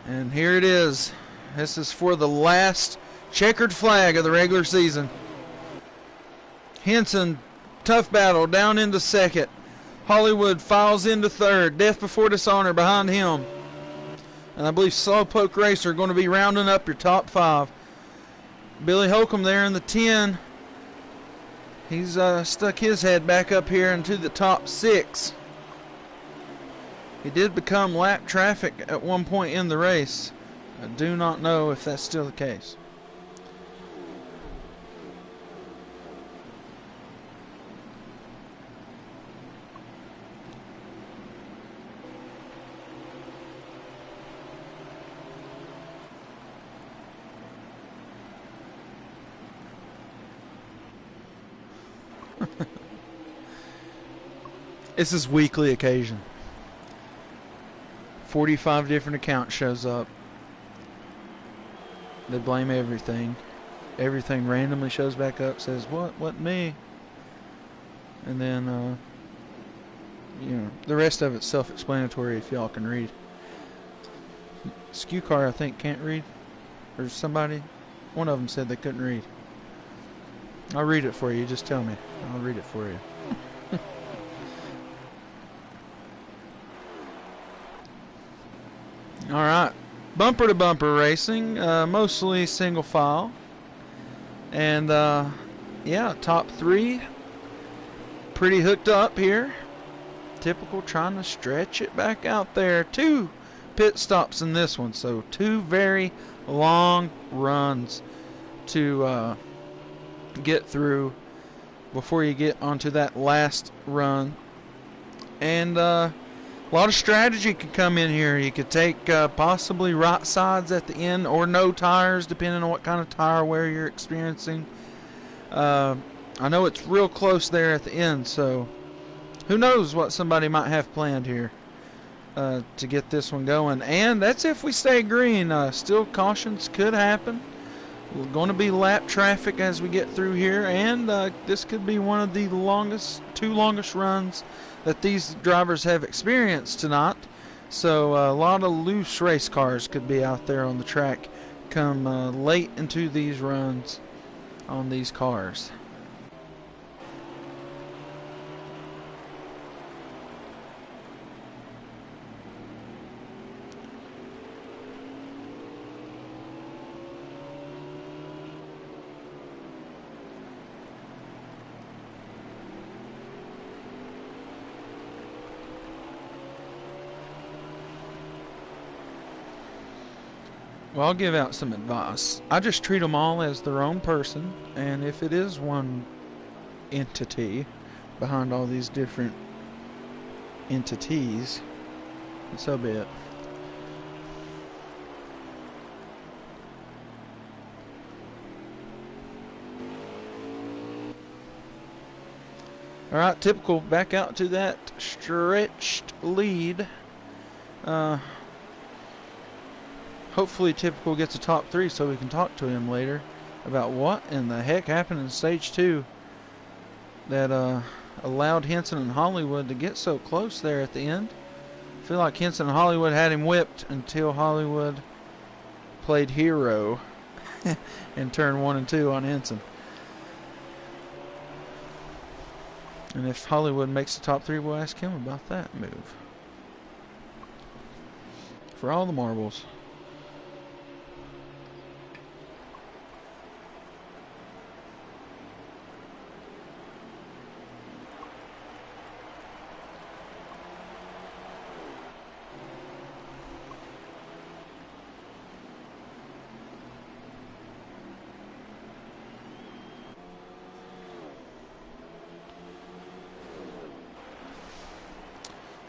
And here it is. This is for the last checkered flag of the regular season. Henson, tough battle, down into second. Hollywood files into third. Death Before Dishonor behind him. And I believe Slowpoke Racer are going to be rounding up your top 5. Billy Holcomb there in the 10. He's stuck his head back up here into the top 6. He did become lap traffic at one point in the race. I do not know if that's still the case. This is weekly occasion. 45 different accounts shows up. They blame everything. Everything randomly shows back up, says, what, me? And then, the rest of it's self-explanatory if y'all can read. SKU Car, I think, can't read. Or somebody, one of them said they couldn't read. I'll read it for you, just tell me. I'll read it for you. All right, bumper to bumper racing, mostly single file, and yeah, top 3 pretty hooked up here. Typical trying to stretch it back out there. 2 pit stops in this one, so 2 very long runs to get through before you get onto that last run. And a lot of strategy could come in here. You could take possibly right sides at the end or no tires, depending on what kind of tire wear you're experiencing. I know it's real close there at the end, so who knows what somebody might have planned here to get this one going. And that's if we stay green. Still, cautions could happen. We're going to be lap traffic as we get through here, and this could be one of the two longest runs that these drivers have experienced tonight. So a lot of loose race cars could be out there on the track come late into these runs on these cars. Well, I'll give out some advice. I just treat them all as their own person, and if it is one entity behind all these different entities, so be it. Alright, typical back out to that stretched lead. Hopefully Typical gets a top 3 so we can talk to him later about what in the heck happened in stage 2 that allowed Henson and Hollywood to get so close there at the end. I feel like Henson and Hollywood had him whipped until Hollywood played hero in turn 1 and 2 on Henson. And if Hollywood makes the top 3, we'll ask him about that move. For all the marbles.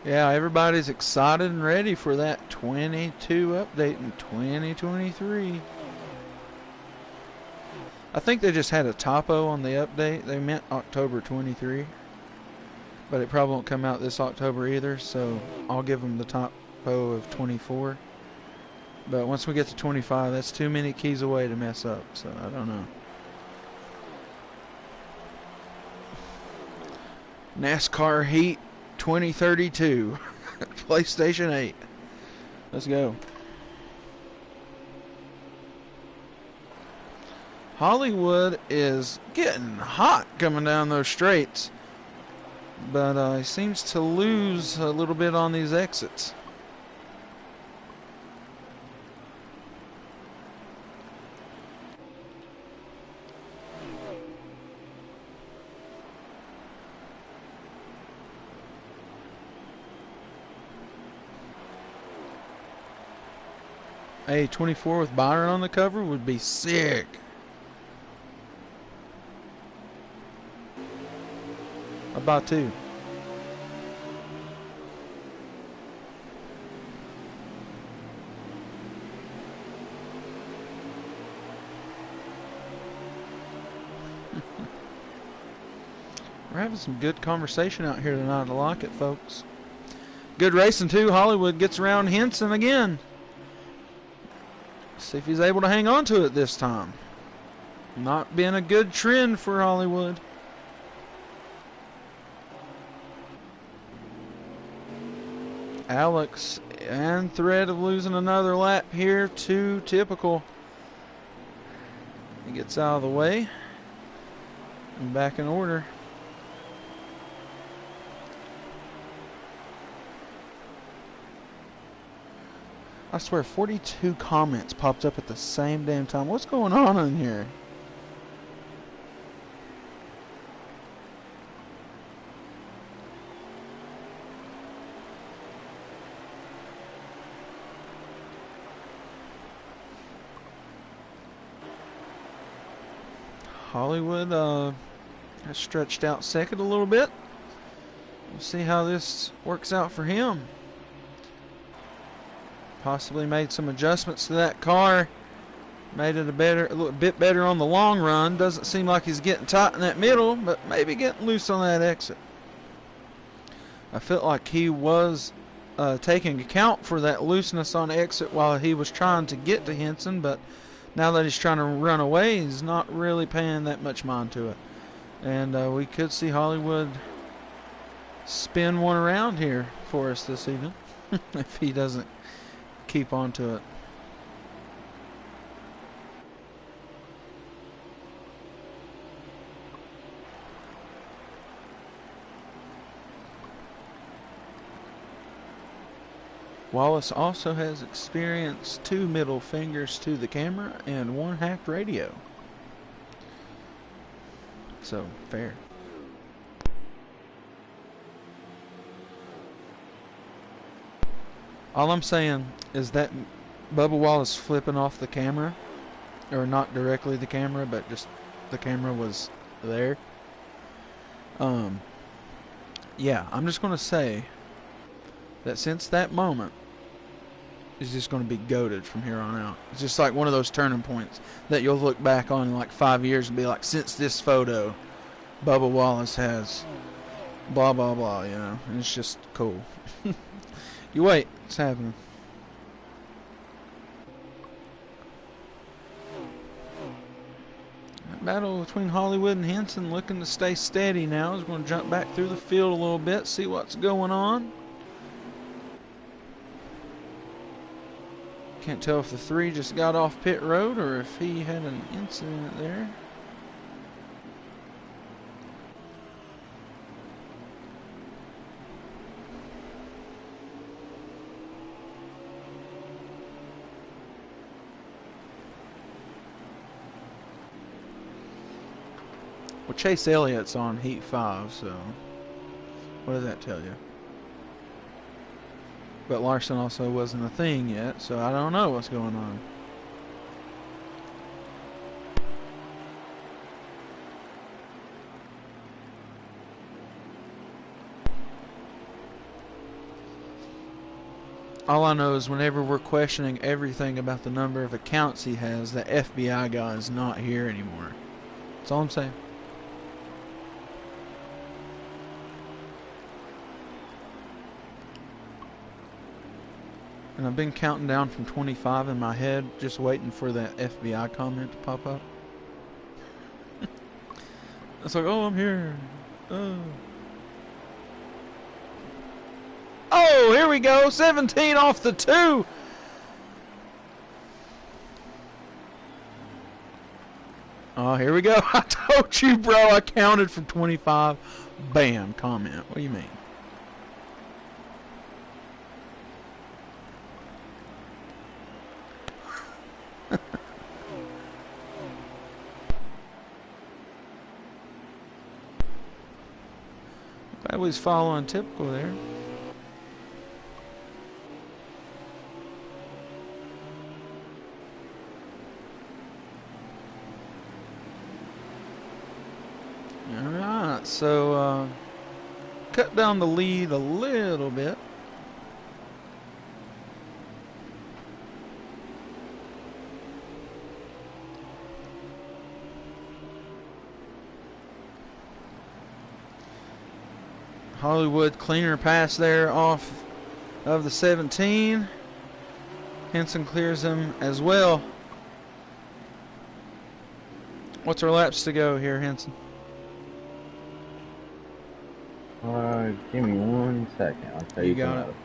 Yeah, everybody's excited and ready for that 22 update in 2023. I think they just had a typo on the update. They meant October 23. But it probably won't come out this October either, so I'll give them the typo of 24. But once we get to 25, that's too many keys away to mess up, so I don't know. NASCAR Heat 2032 PlayStation 8. Let's go. Hollywood is getting hot coming down those straights, but he seems to lose a little bit on these exits. Hey, 24 with Byron on the cover would be sick. About 2. We're having some good conversation out here tonight. I like it, folks. Good racing, too. Hollywood gets around Henson again. See if he's able to hang on to it this time. Not been a good trend for Hollywood. Alex and threat of losing another lap here to Typical. He gets out of the way and back in order. I swear 42 comments popped up at the same damn time. What's going on in here? Hollywood has stretched out second a little bit. We'll see how this works out for him. Possibly made some adjustments to that car. Made it a little bit better on the long run. Doesn't seem like he's getting tight in that middle, but maybe getting loose on that exit. I felt like he was taking account for that looseness on exit while he was trying to get to Henson, but now that he's trying to run away, he's not really paying that much mind to it. And we could see Hollywood spin one around here for us this evening if he doesn't keep on to it. Wallace also has experienced 2 middle fingers to the camera and 1 hacked radio. So, fair. All I'm saying is that Bubba Wallace flipping off the camera, or not directly the camera, but just the camera was there. Yeah, I'm just going to say that since that moment, it's just going to be goated from here on out. It's just like one of those turning points that you'll look back on in like 5 years and be like, since this photo, Bubba Wallace has blah, blah, blah, you know. And it's just cool. You wait, it's happening. That battle between Hollywood and Henson looking to stay steady now. He's going to jump back through the field a little bit, see what's going on. Can't tell if the 3 just got off pit road or if he had an incident there. Well, Chase Elliott's on Heat 5, so what does that tell you? But Larson also wasn't a thing yet, so I don't know what's going on. All I know is whenever we're questioning everything about the number of accounts he has, the FBI guy is not here anymore. That's all I'm saying. And I've been counting down from 25 in my head, just waiting for that FBI comment to pop up. It's like, oh, I'm here. Oh, here we go. 17 off the 2. Oh, here we go. I told you, bro. I counted from 25. Bam, comment. What do you mean? Glad we was following typical there. Alright, so cut down the lead a little bit. Hollywood cleaner pass there off of the 17. Henson clears him as well. What's our laps to go here, Henson? Give me 1 second. I'll tell you. You got it.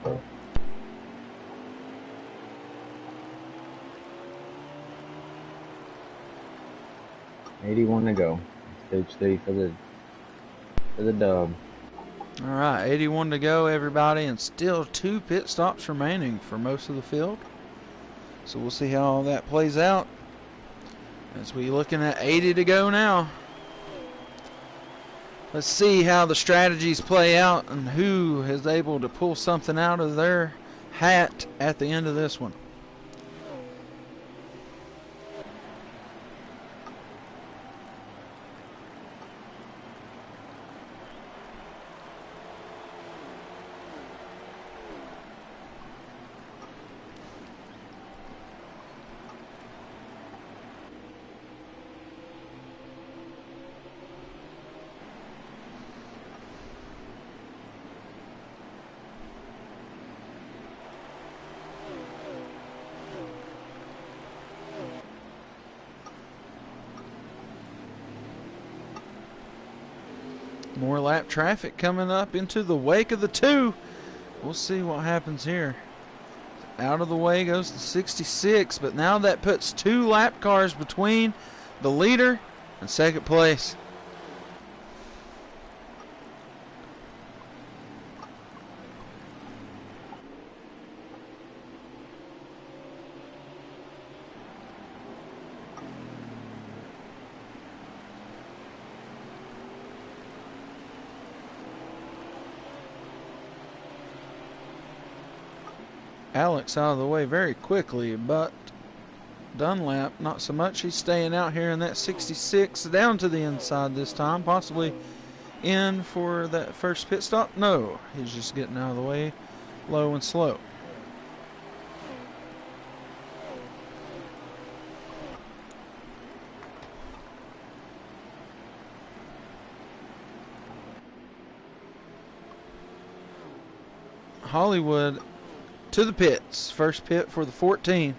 $81 to go. Stage 3 for the dub. All right, 81 to go, everybody, and still 2 pit stops remaining for most of the field. So we'll see how all that plays out as we're looking at 80 to go now. Let's see how the strategies play out and who is able to pull something out of their hat at the end of this one. More lap traffic coming up into the wake of the 2. We'll see what happens here. Out of the way goes the 66, but now that puts 2 lap cars between the leader and second place. Alex out of the way very quickly, but Dunlap, not so much. He's staying out here in that 66 down to the inside this time, possibly in for that first pit stop. No, he's just getting out of the way low and slow. Hollywood to the pits. First pit for the 14.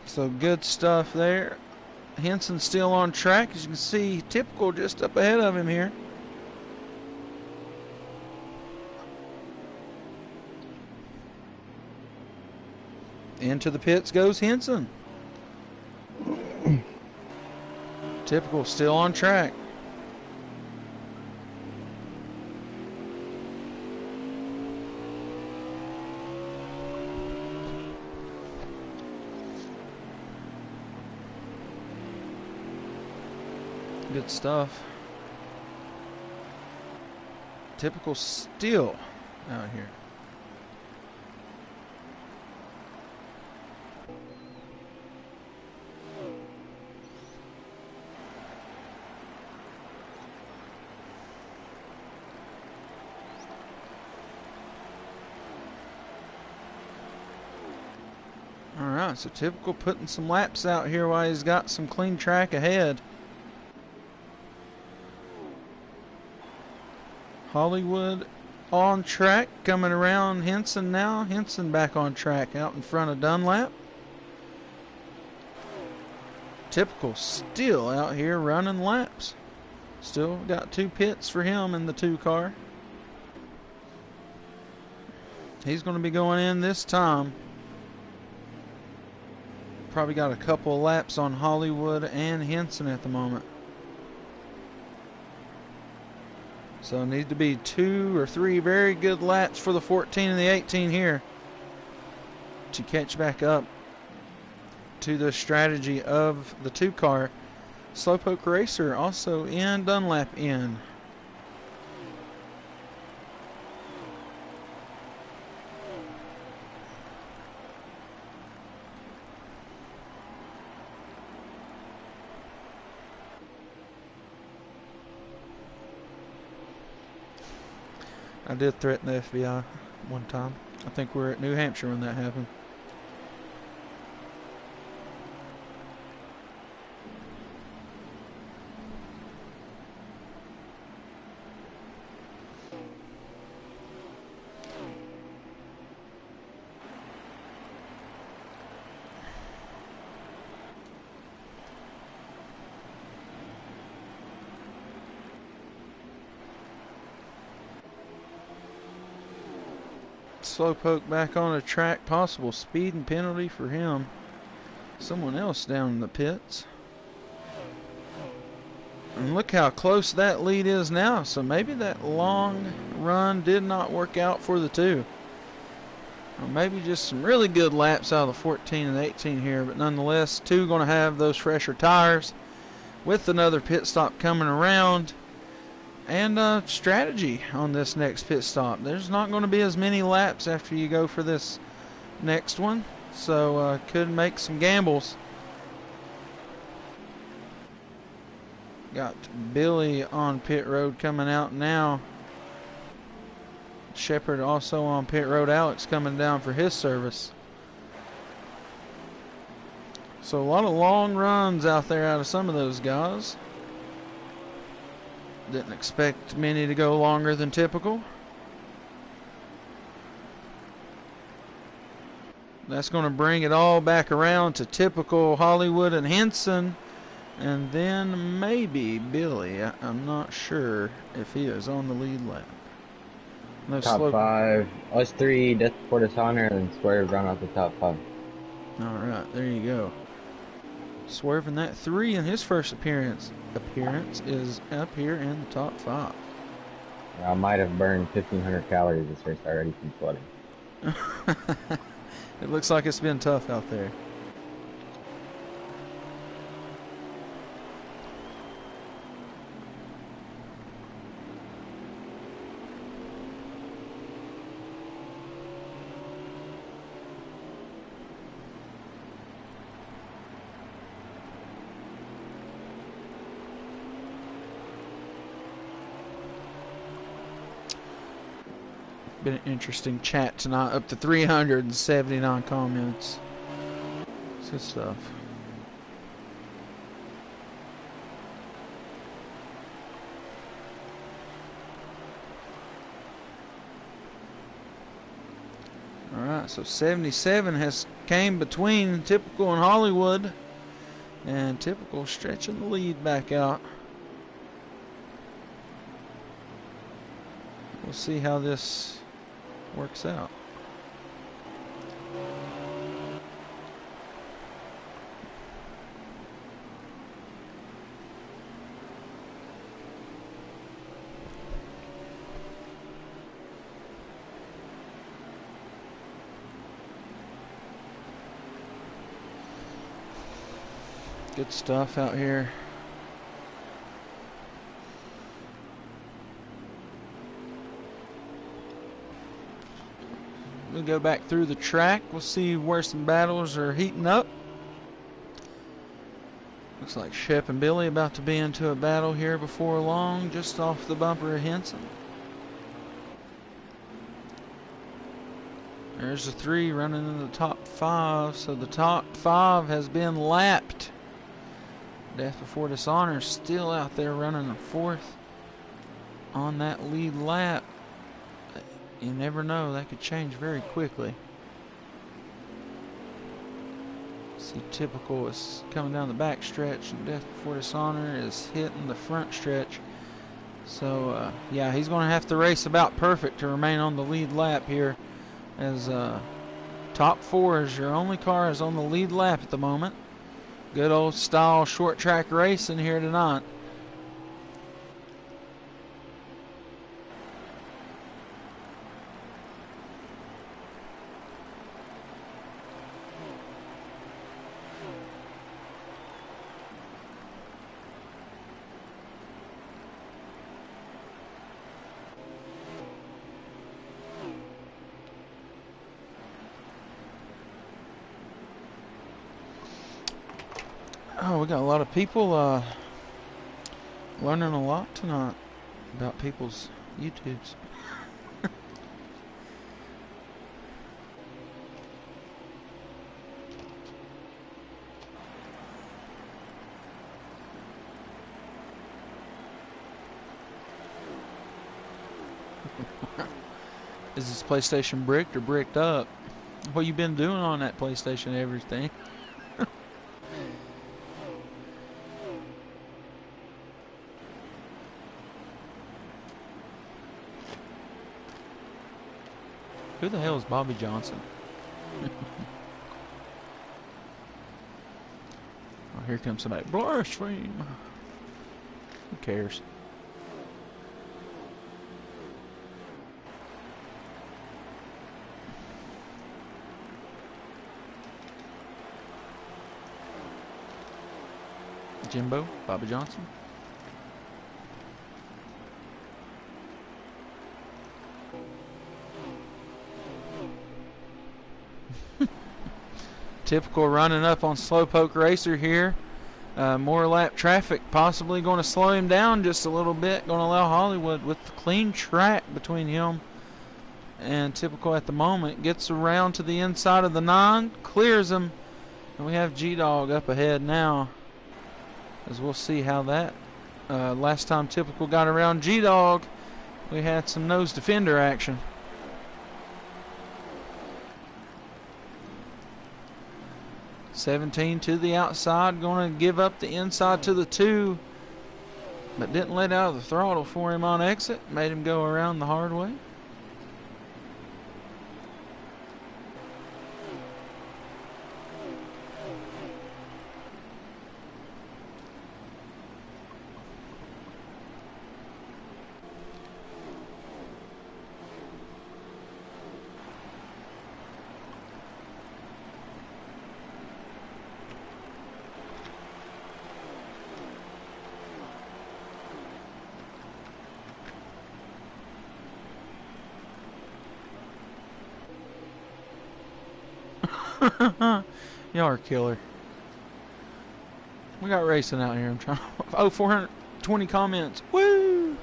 So good stuff there. Henson still on track. As you can see, Typical just up ahead of him here. Into the pits goes Henson. Typical still on track. Good stuff. Typical still out here. All right, so Typical putting some laps out here while he's got some clean track ahead. Hollywood on track, coming around Henson now. Henson back on track out in front of Dunlap. Typical still out here running laps. Still got 2 pits for him in the 2 car. He's going to be going in this time. Probably got a couple of laps on Hollywood and Henson at the moment. So need to be 2 or 3 very good laps for the 14 and the 18 here to catch back up to the strategy of the 2 car. Slowpoke Racer also in, Dunlap in. I did threaten the FBI one time. I think we were at New Hampshire when that happened. Slowpoke back on the track, possible speeding penalty for him. Someone else down in the pits. And look how close that lead is now. So maybe that long run did not work out for the 2. Or maybe just some really good laps out of the 14 and 18 here. But nonetheless, 2 going to have those fresher tires with another pit stop coming around. And strategy on this next pit stop. There's not going to be as many laps after you go for this next one. So could make some gambles. Got Billy on pit road coming out now. Shepard also on pit road. Alex coming down for his service. So a lot of long runs out there out of some of those guys. Didn't expect many to go longer than typical. That's going to bring it all back around to Typical, Hollywood, and Henson. And then maybe Billy. I'm not sure if he is on the lead lap. No top 5. Us 3, Death Before Dishonor, and Swerve round out the top 5. Alright, there you go. Swerving that 3 in his first appearance is up here in the top 5. I might have burned 1,500 calories this race already from sweating. It looks like it's been tough out there. Been an interesting chat tonight, up to 379 comments. It's good stuff. Alright, so 77 has came between Typical and Hollywood. And Typical stretching the lead back out. We'll see how this works out. Good stuff out here. We'll go back through the track. We'll see where some battles are heating up. Looks like Shep and Billy about to be into a battle here before long, just off the bumper of Henson. There's the 3 running in the top 5, so the top 5 has been lapped. Death Before Dishonor is still out there running the 4th on that lead lap. You never know, that could change very quickly. See, Typical is coming down the back stretch, and Death Before Dishonor is hitting the front stretch. So, yeah, he's going to have to race about perfect to remain on the lead lap here, as top 4 is your only car is on the lead lap at the moment. Good old style short track racing here tonight. Oh, we got a lot of people learning a lot tonight about people's YouTubes. Is this PlayStation bricked or bricked up? What you been doing on that PlayStation everything? Who the hell is Bobby Johnson? Oh, here comes somebody. Blaspheme. Who cares? Jimbo, Bobby Johnson. Typical running up on Slowpoke Racer here. More lap traffic possibly going to slow him down just a little bit. Going to allow Hollywood with the clean track between him and Typical at the moment. Gets around to the inside of the 9. Clears him. And we have G-Dog up ahead now. As we'll see how that. Last time Typical got around G-Dog, we had some nose defender action. $17 to the outside, going to give up the inside to the 2, but didn't let out of the throttle for him on exit. Made him go around the hard way. Y'all are killer. We got racing out here. I'm trying to. Oh, 420 comments. Woo!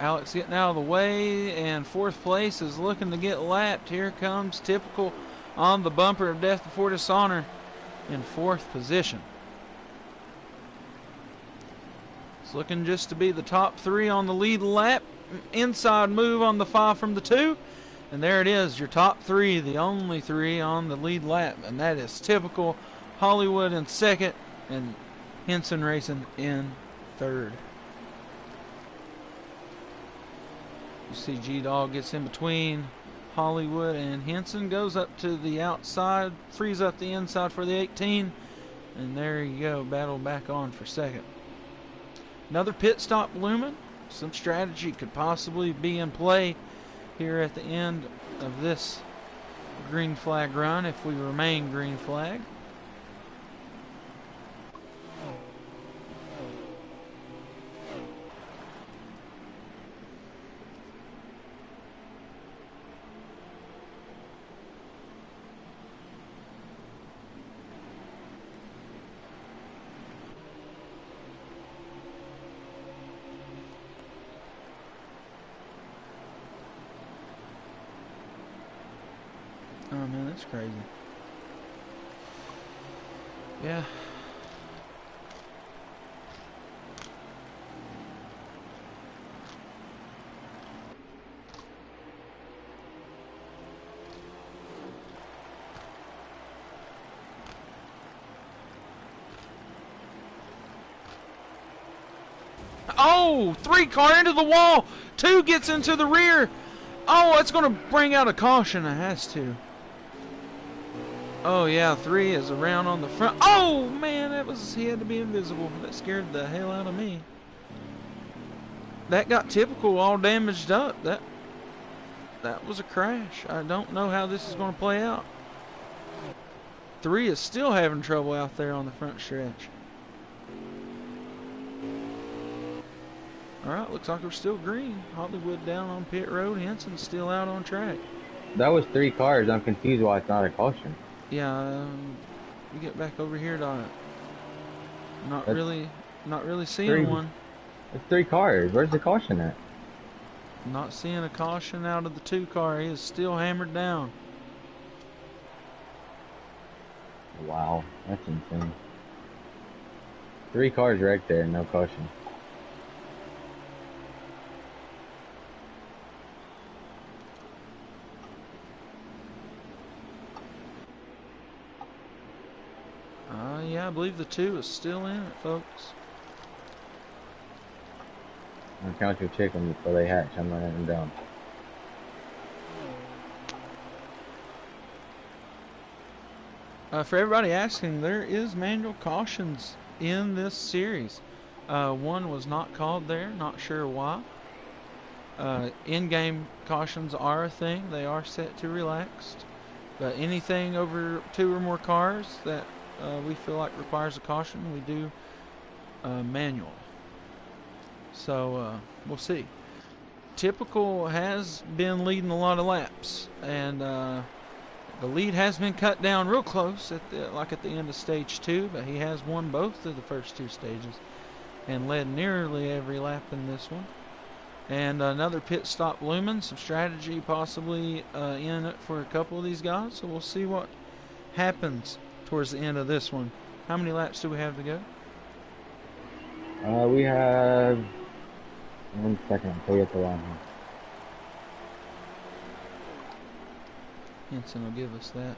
Alex getting out of the way, and fourth place is looking to get lapped. Here comes Typical on the bumper of Death Before Dishonor in fourth position. It's looking just to be the top three on the lead lap. Inside move on the 5 from the 2. And there it is, your top three, the only three on the lead lap. And that is Typical, Hollywood in second, and Henson Racing in third. You see G-Dog gets in between Hollywood and Henson, goes up to the outside, frees up the inside for the 18, and there you go, battle back on for second. Another pit stop looming. Some strategy could possibly be in play here at the end of this green flag run if we remain green flag. Oh man, that's crazy. Yeah. Oh, 3 car into the wall. 2 gets into the rear. Oh, it's going to bring out a caution. It has to. Oh yeah, 3 is around on the front. Oh man, he had to be invisible. That scared the hell out of me. That got Typical all damaged up. That was a crash. I don't know how this is going to play out. 3 is still having trouble out there on the front stretch. Alright, looks like we're still green. Hollywood down on pit road. Henson's still out on track. That was 3 cars. I'm confused why it's not a caution. Yeah, you get back over here, Donna. Not really seeing one. It's 3 cars. Where's the caution at? Not seeing a caution out of the 2 car. He is still hammered down. Wow, that's insane. 3 cars right there, no caution. Yeah, I believe the 2 is still in it, folks. I'll count your chickens before they hatch. I'm not letting them down. For everybody asking, there is manual cautions in this series. One was not called there, not sure why. In-game cautions are a thing. They are set to relaxed. But anything over 2 or more cars that we feel like requires a caution, we do manual. So we'll see. Typical has been leading a lot of laps, and the lead has been cut down real close at the end of stage 2, but he has won both of the first 2 stages and led nearly every lap in this one. And another pit stop looming, some strategy possibly in it for a couple of these guys, so we'll see what happens towards the end of this one. How many laps do we have to go? We have 1 second until we get the line here. Henson will give us that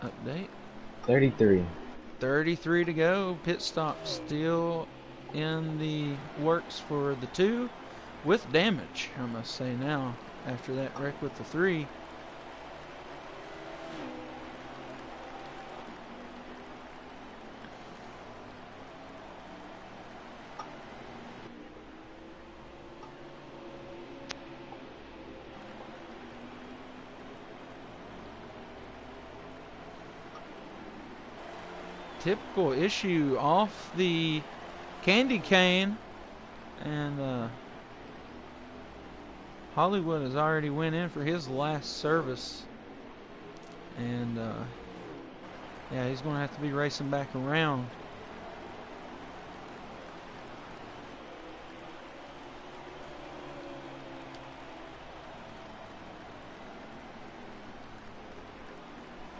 update. 33. 33 to go. Pit stop still in the works for the 2 with damage, I must say now, after that wreck with the 3. Typical issue off the candy cane, and Hollywood has already went in for his last service, and yeah, he's going to have to be racing back around.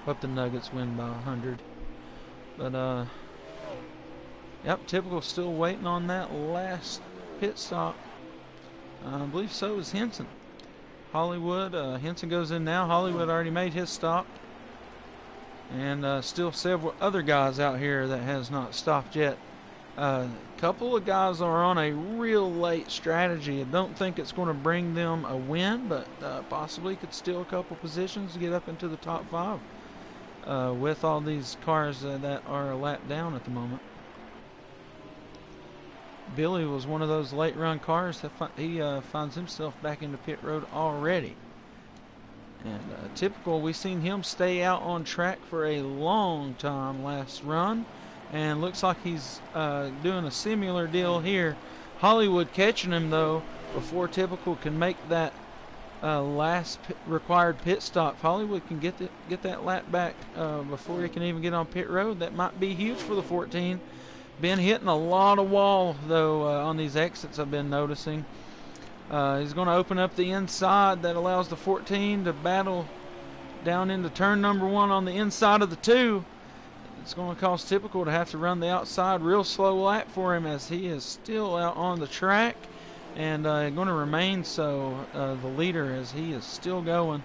Hope the Nuggets win by 100. But, yep, Typical still waiting on that last pit stop. I believe so is Henson. Hollywood, Henson goes in now. Hollywood already made his stop. And still several other guys out here that has not stopped yet. A couple of guys are on a real late strategy. I don't think it's going to bring them a win, but possibly could steal a couple positions to get up into the top 5 with all these cars that are a lap down at the moment. Billy was one of those late run cars that he finds himself back into pit road already. And Typical, we've seen him stay out on track for a long time last run. And looks like he's doing a similar deal here. Hollywood catching him, though, before Typical can make that last required pit stop. Hollywood can get that lap back before he can even get on pit road. That might be huge for the 14. Been hitting a lot of wall, though, on these exits I've been noticing. He's going to open up the inside. That allows the 14 to battle down into turn number 1 on the inside of the 2. It's going to cause Typical to have to run the outside. Real slow lap for him as he is still out on the track. And going to remain so, the leader, as he is still going.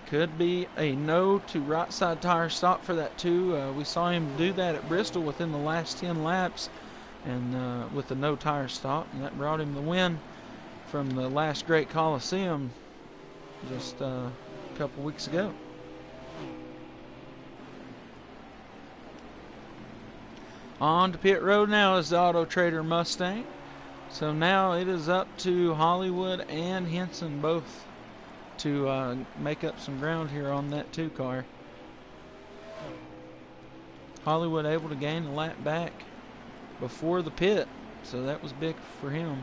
Could be a no to right side tire stop for that 2. We saw him do that at Bristol within the last 10 laps. And with the no tire stop. And that brought him the win from the last Great Coliseum just a couple weeks ago. On to pit road now is the Auto Trader Mustang. So now it is up to Hollywood and Henson both to make up some ground here on that 2 car. Hollywood able to gain a lap back before the pit, so that was big for him.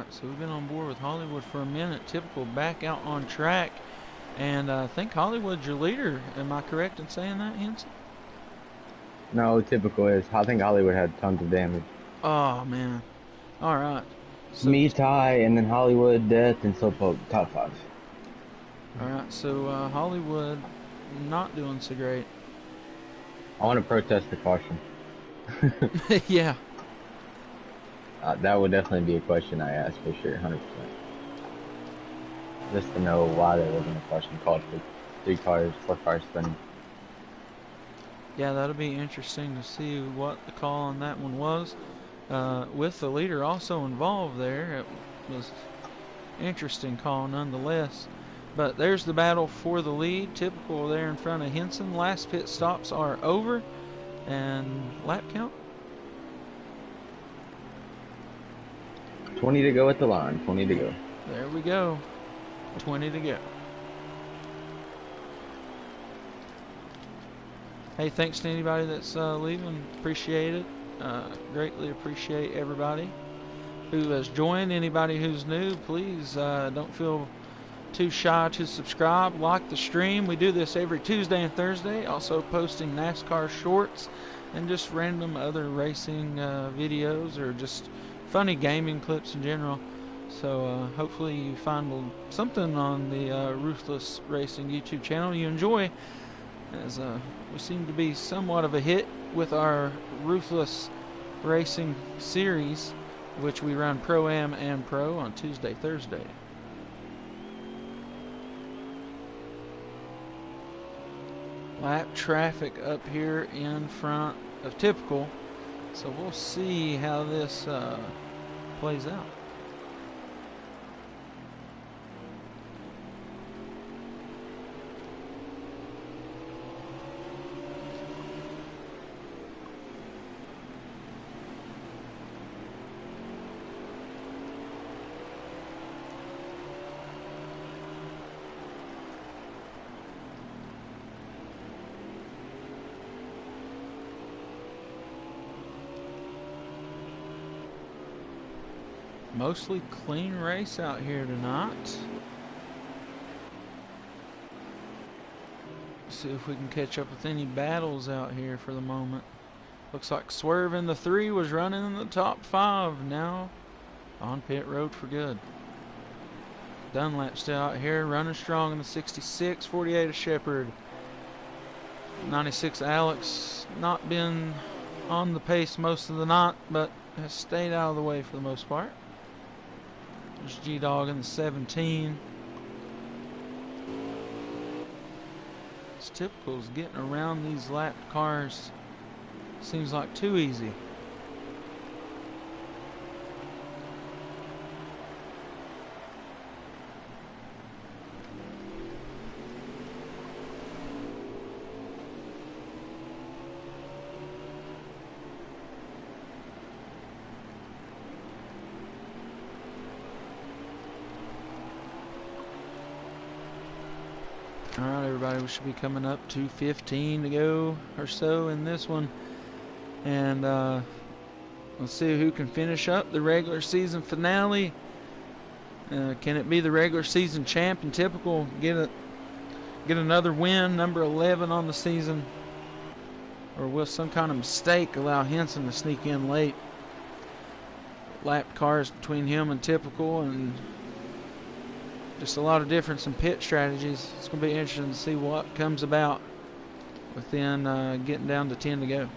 So we've been on board with Hollywood for a minute. Typical back out on track. And I think Hollywood's your leader. Am I correct in saying that, Henson? No, Typical is. I think Hollywood had tons of damage. Oh, man. All right. So, me, Ty, and then Hollywood, Death, and Slowpoke, top 5. All right, so Hollywood not doing so great. I want to protest the caution. Yeah. That would definitely be a question I ask for sure, 100%. Just to know why there wasn't a caution called for 4 cars spinning. Yeah, that'll be interesting to see what the call on that one was. With the leader also involved there, it was an interesting call nonetheless. But there's the battle for the lead. Typical there in front of Henson. Last pit stops are over. And lap count? 20 to go at the line. 20 to go. There we go. 20 to go. Hey, thanks to anybody that's leaving. Appreciate it. Greatly appreciate everybody who has joined. Anybody who's new, please don't feel too shy to subscribe. Like the stream. We do this every Tuesday and Thursday. Also posting NASCAR shorts and just random other racing videos or just funny gaming clips in general. So hopefully you find something on the Ruthless Racing YouTube channel you enjoy, as we seem to be somewhat of a hit with our Ruthless Racing series, which we run Pro-Am and Pro on Tuesday, Thursday. Lap traffic up here in front of Typical. So we'll see how this plays out. Mostly clean race out here tonight. See if we can catch up with any battles out here for the moment. Looks like Swerve in the 3 was running in the top 5. Now on pit road for good. Dunlap still out here running strong in the 66. 48 of Shepard. 96 Alex. Not been on the pace most of the night, but has stayed out of the way for the most part. There's G-Dog in the 17. It's typical is getting around these lapped cars. Seems like too easy. Alright everybody, we should be coming up to 15 to go or so in this one. And let's see who can finish up the regular season finale. Can it be the regular season champ and Typical get another win, number 11 on the season? Or will some kind of mistake allow Henson to sneak in late? Lapped cars between him and Typical, and just a lot of difference in pit strategies. It's going to be interesting to see what comes about within getting down to 10 to go.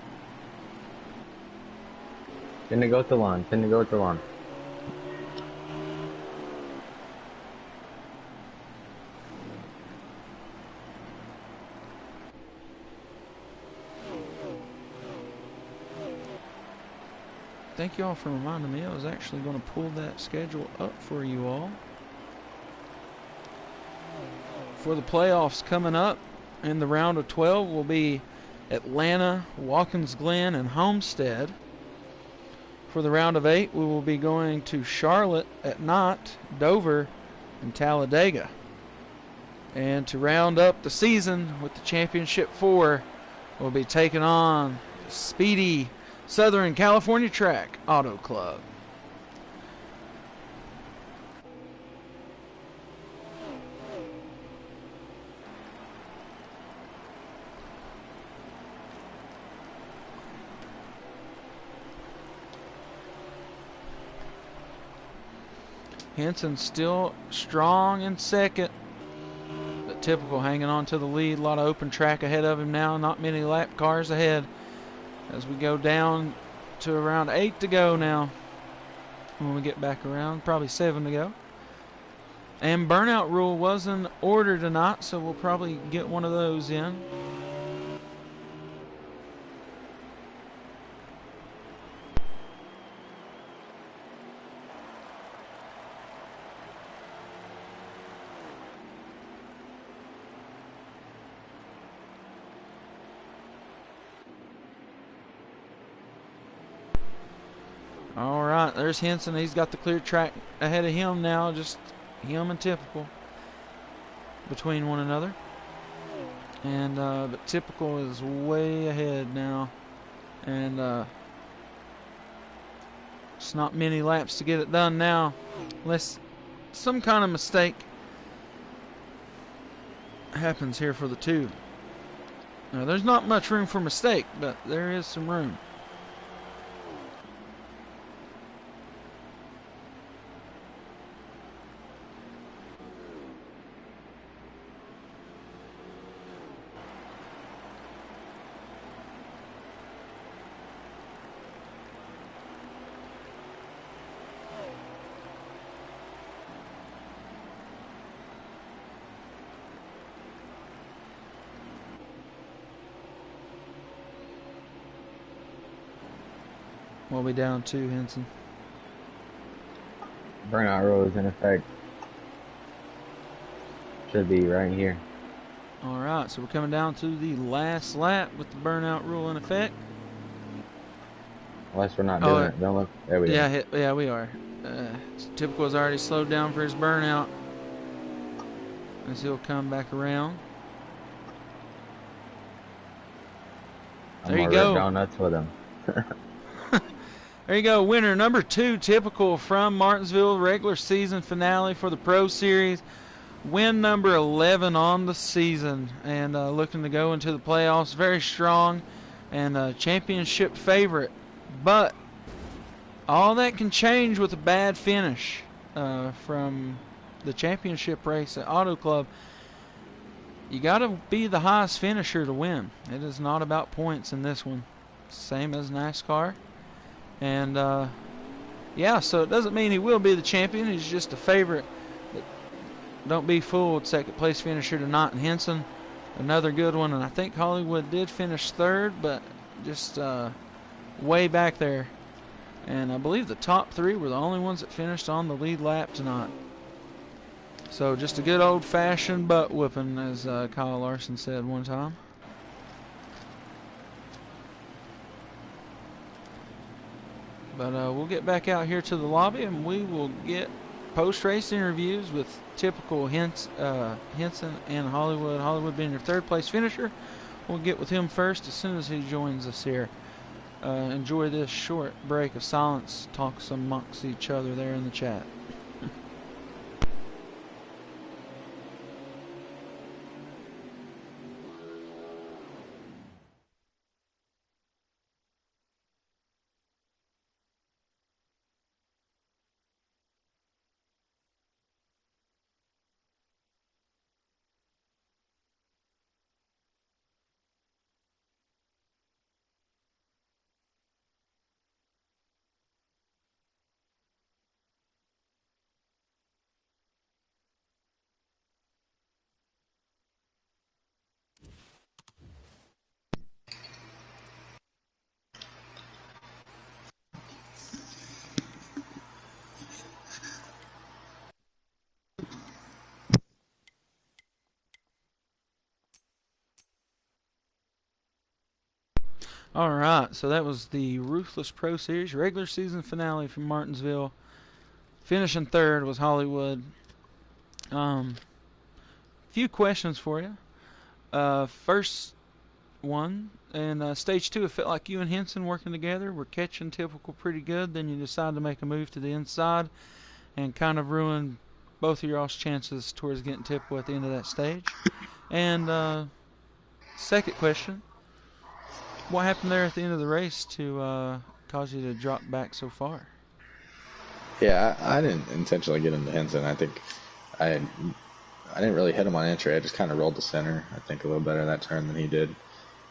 10 to go to lawn. 10 to go to lawn. Thank you all for reminding me. I was actually going to pull that schedule up for you all. For the playoffs coming up in the round of 12 will be Atlanta, Watkins Glen, and Homestead. For the round of 8, we will be going to Charlotte at night, Dover, and Talladega. And to round up the season with the Championship 4, we'll be taking on the speedy Southern California Track Auto Club. Henson still strong in second, but Typical hanging on to the lead. A lot of open track ahead of him now. Not many lap cars ahead as we go down to around 8 to go now. When we get back around, probably 7 to go. And burnout rule was in order tonight, so we'll probably get one of those in. All right, there's Henson. He's got the clear track ahead of him now, just him and Typical between one another. And but Typical is way ahead now, and it's not many laps to get it done now, unless some kind of mistake happens here for the 2. Now, there's not much room for mistake, but there is some room. We'll be down 2, Henson. Burnout rule is in effect. Should be right here. Alright, so we're coming down to the last lap with the burnout rule in effect. Unless we're not doing it. Don't look. There we go. Yeah, we are. Typical has already slowed down for his burnout, as he'll come back around. There you go. I'm nuts with him. There you go, winner number 2, typical from Martinsville, regular season finale for the Pro Series. Win number 11 on the season, and looking to go into the playoffs very strong, and a championship favorite. But all that can change with a bad finish from the championship race at Auto Club. You got to be the highest finisher to win. It is not about points in this one. Same as NASCAR. And, yeah, so it doesn't mean he will be the champion. He's just a favorite. But don't be fooled. Second place finisher tonight in Henson. Another good one. And I think Hollywood did finish third, but just way back there. And I believe the top 3 were the only ones that finished on the lead lap tonight. So just a good old-fashioned butt whooping, as Kyle Larson said one time. But we'll get back out here to the lobby, and we will get post-race interviews with typical Henson and Hollywood. Hollywood being your third-place finisher. We'll get with him first as soon as he joins us here. Enjoy this short break of silence. Talk some amongst each other there in the chat. Alright, so that was the Ruthless Pro Series regular season finale from Martinsville. Finishing third was Hollywood. Few questions for you. First one, in stage 2, it felt like you and Henson working together were catching typical pretty good. Then you decided to make a move to the inside and kind of ruin both of y'all's chances towards getting typical at the end of that stage. And second question, what happened there at the end of the race to cause you to drop back so far? Yeah, I didn't intentionally get into Henson. I think I didn't really hit him on entry. I just kind of rolled the center, I think, a little better that turn than he did.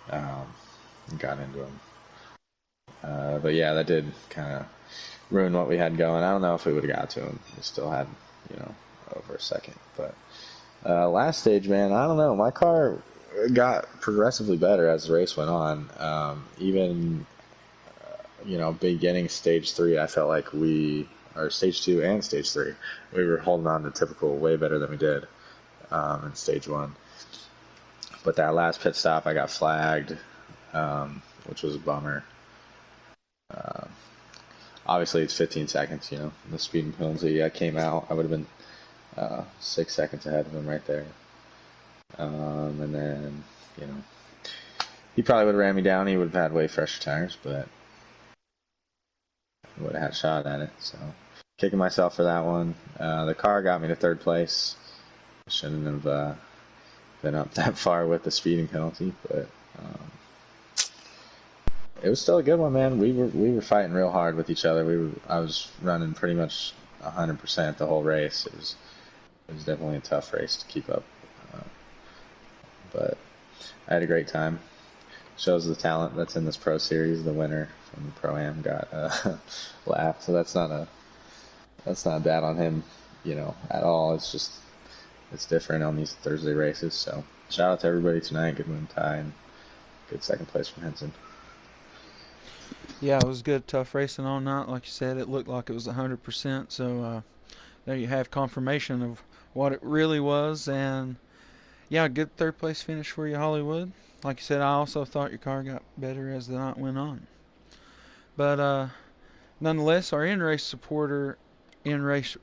Got into him. But yeah, that did kind of ruin what we had going. I don't know if we would have got to him. We still had, over a second. But last stage, man, I don't know. My car got progressively better as the race went on. Even, beginning stage 3, I felt like or stage 2 and stage 3, we were holding on to typical way better than we did in stage 1. But that last pit stop, I got flagged, which was a bummer. Obviously, it's 15 seconds, the speeding penalty. I came out, I would have been 6 seconds ahead of him right there. And then, he probably would have ran me down. He would have had way fresher tires, but I would have had a shot at it. So, kicking myself for that one. The car got me to third place. Shouldn't have been up that far with the speeding penalty, but it was still a good one, man. We were fighting real hard with each other. I was running pretty much 100% the whole race. It was definitely a tough race to keep up, but I had a great time. Shows the talent that's in this Pro Series. The winner from the Pro-Am got a lap, so that's not bad on him, at all. It's just it's different on these Thursday races. So shout out to everybody tonight. Good win, tie, and good second place from Henson. Yeah, it was good, tough racing all night. Like you said, it looked like it was 100%. So there you have confirmation of what it really was. And yeah, good third place finish for you, Hollywood. Like you said, I also thought your car got better as the night went on. But nonetheless, our in-race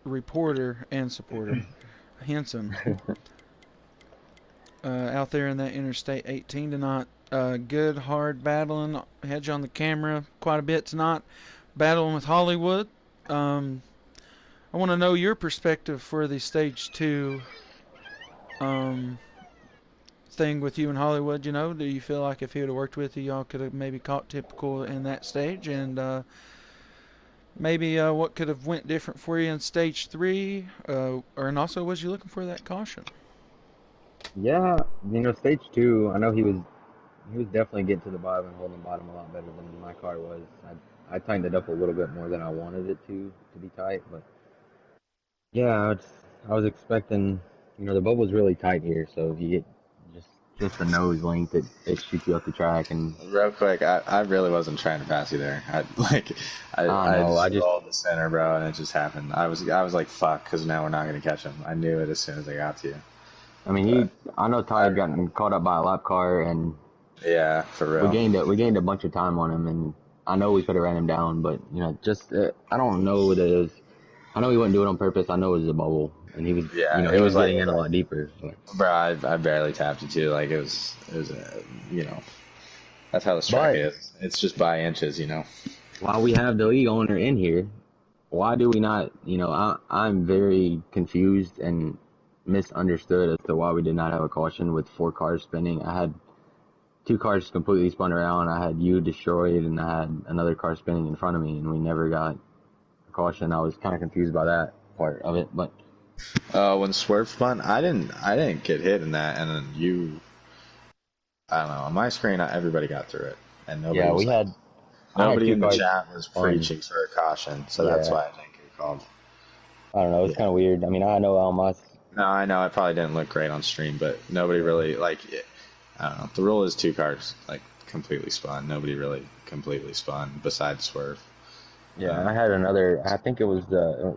reporter and supporter, Henson, out there in that Interstate 18 tonight. Good, hard battling. Had you on the camera quite a bit tonight. battling with Hollywood. I want to know your perspective for the stage 2 um, thing with you and Hollywood. Do you feel like if he would have worked with you, y'all could have maybe caught typical in that stage, and maybe what could have went different for you in stage 3, and also was you looking for that caution? Yeah, stage two. I know he was definitely getting to the bottom and holding the bottom a lot better than my car was. I tightened it up a little bit more than I wanted it to be tight, but yeah, I was expecting, the bubble's really tight here, so if you get just just the nose length, it shoots you up the track, and Real quick, I really wasn't trying to pass you there. I I know, just rolled the center, bro, and it just happened. I was like, fuck, because now we're not gonna catch him. I knew it as soon as I got to you. I mean, But I know Ty I, had gotten caught up by a lap car, and yeah, for we real. gained a bunch of time on him, and I know we could have ran him down, but just I don't know that it was. I know he wouldn't do it on purpose. I know it was a bubble, and Yeah, it he was was like, getting in a lot deeper. But bro, I barely tapped you too. Like it was that's how this track but is. It's just by inches. while we have the league owner in here, why do we not? I'm very confused and misunderstood as to why we did not have a caution with 4 cars spinning. I had 2 cars completely spun around. I had you destroyed, and I had another car spinning in front of me, and we never got a caution. I was kind of confused by that part of it, but When Swerve spun, I didn't get hit in that, and then I don't know. On my screen, everybody got through it, and yeah, I had nobody two in the cars chat was spun. preaching for a caution, so that's Yeah, why I think it called. I don't know. It's Yeah. kind of weird. I mean, I know Almas. No, I know it probably didn't look great on stream, but nobody Yeah, really I don't know. The rule is 2 cars completely spun. Nobody really completely spun besides Swerve. yeah. And I Um, had another. I think it was the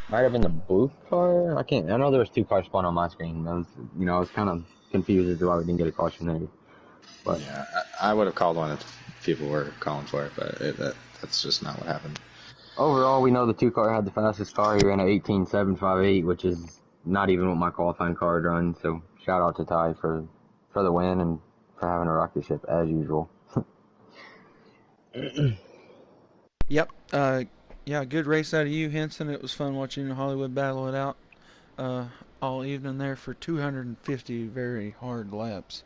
might have been the blue car. I can't. I know there was 2 cars spun on my screen. I was kind of confused as to why we didn't get a caution there. But yeah, I would have called one if people were calling for it, but that's just not what happened. overall, we know the 2 car had the fastest car. He ran a 18.758, which is not even what my qualifying car had run. So shout out to Ty for the win and for having a rocket ship as usual. Yep. Yeah, good race out of you, Henson. It was fun watching Hollywood battle it out uh, all evening there for 250 very hard laps.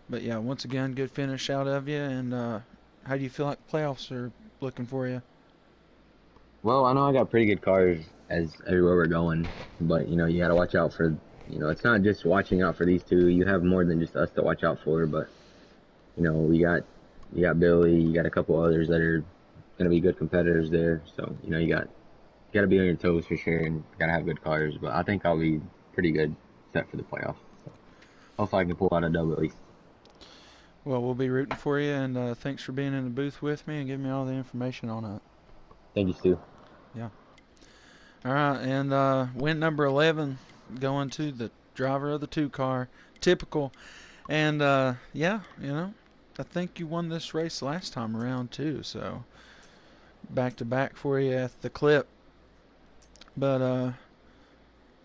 But yeah, once again, good finish out of you. And how do you feel like playoffs are looking for you? Well, I know I got pretty good cars as everywhere we're going, but you got to watch out for. It's not just watching out for these two. You have more than just us to watch out for, but we got you got Billy, you got a couple others that are gonna be good competitors there. So you got to be on your toes for sure, and got to have good cars. But I think I'll be pretty good set for the playoffs. So hopefully I can pull out a dub at least. Well, we'll be rooting for you, and thanks for being in the booth with me and giving me all the information on it. Thank you, Stu. Yeah. All right, and win number 11 going to the driver of the 2 car. Typical. And yeah, I think you won this race last time around too, so back to back for you at the clip. But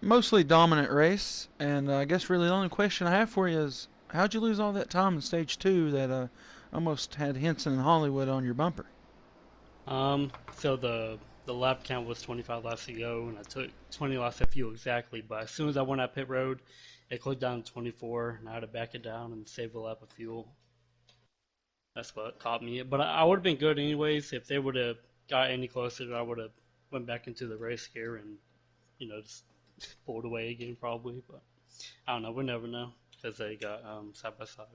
mostly dominant race, and I guess really the only question I have for you is how'd you lose all that time in stage 2 that almost had Henson and Hollywood on your bumper? So the lap count was 25 laps to go, and I took 20 laps of fuel exactly. But as soon as I went out pit road, it clicked down to 24, and I had to back it down and save a lap of fuel. That's what caught me. But I would have been good anyways if they would have got any closer. I would have went back into the race gear and just pulled away again probably. But I don't know. We'll never know because they got side by side.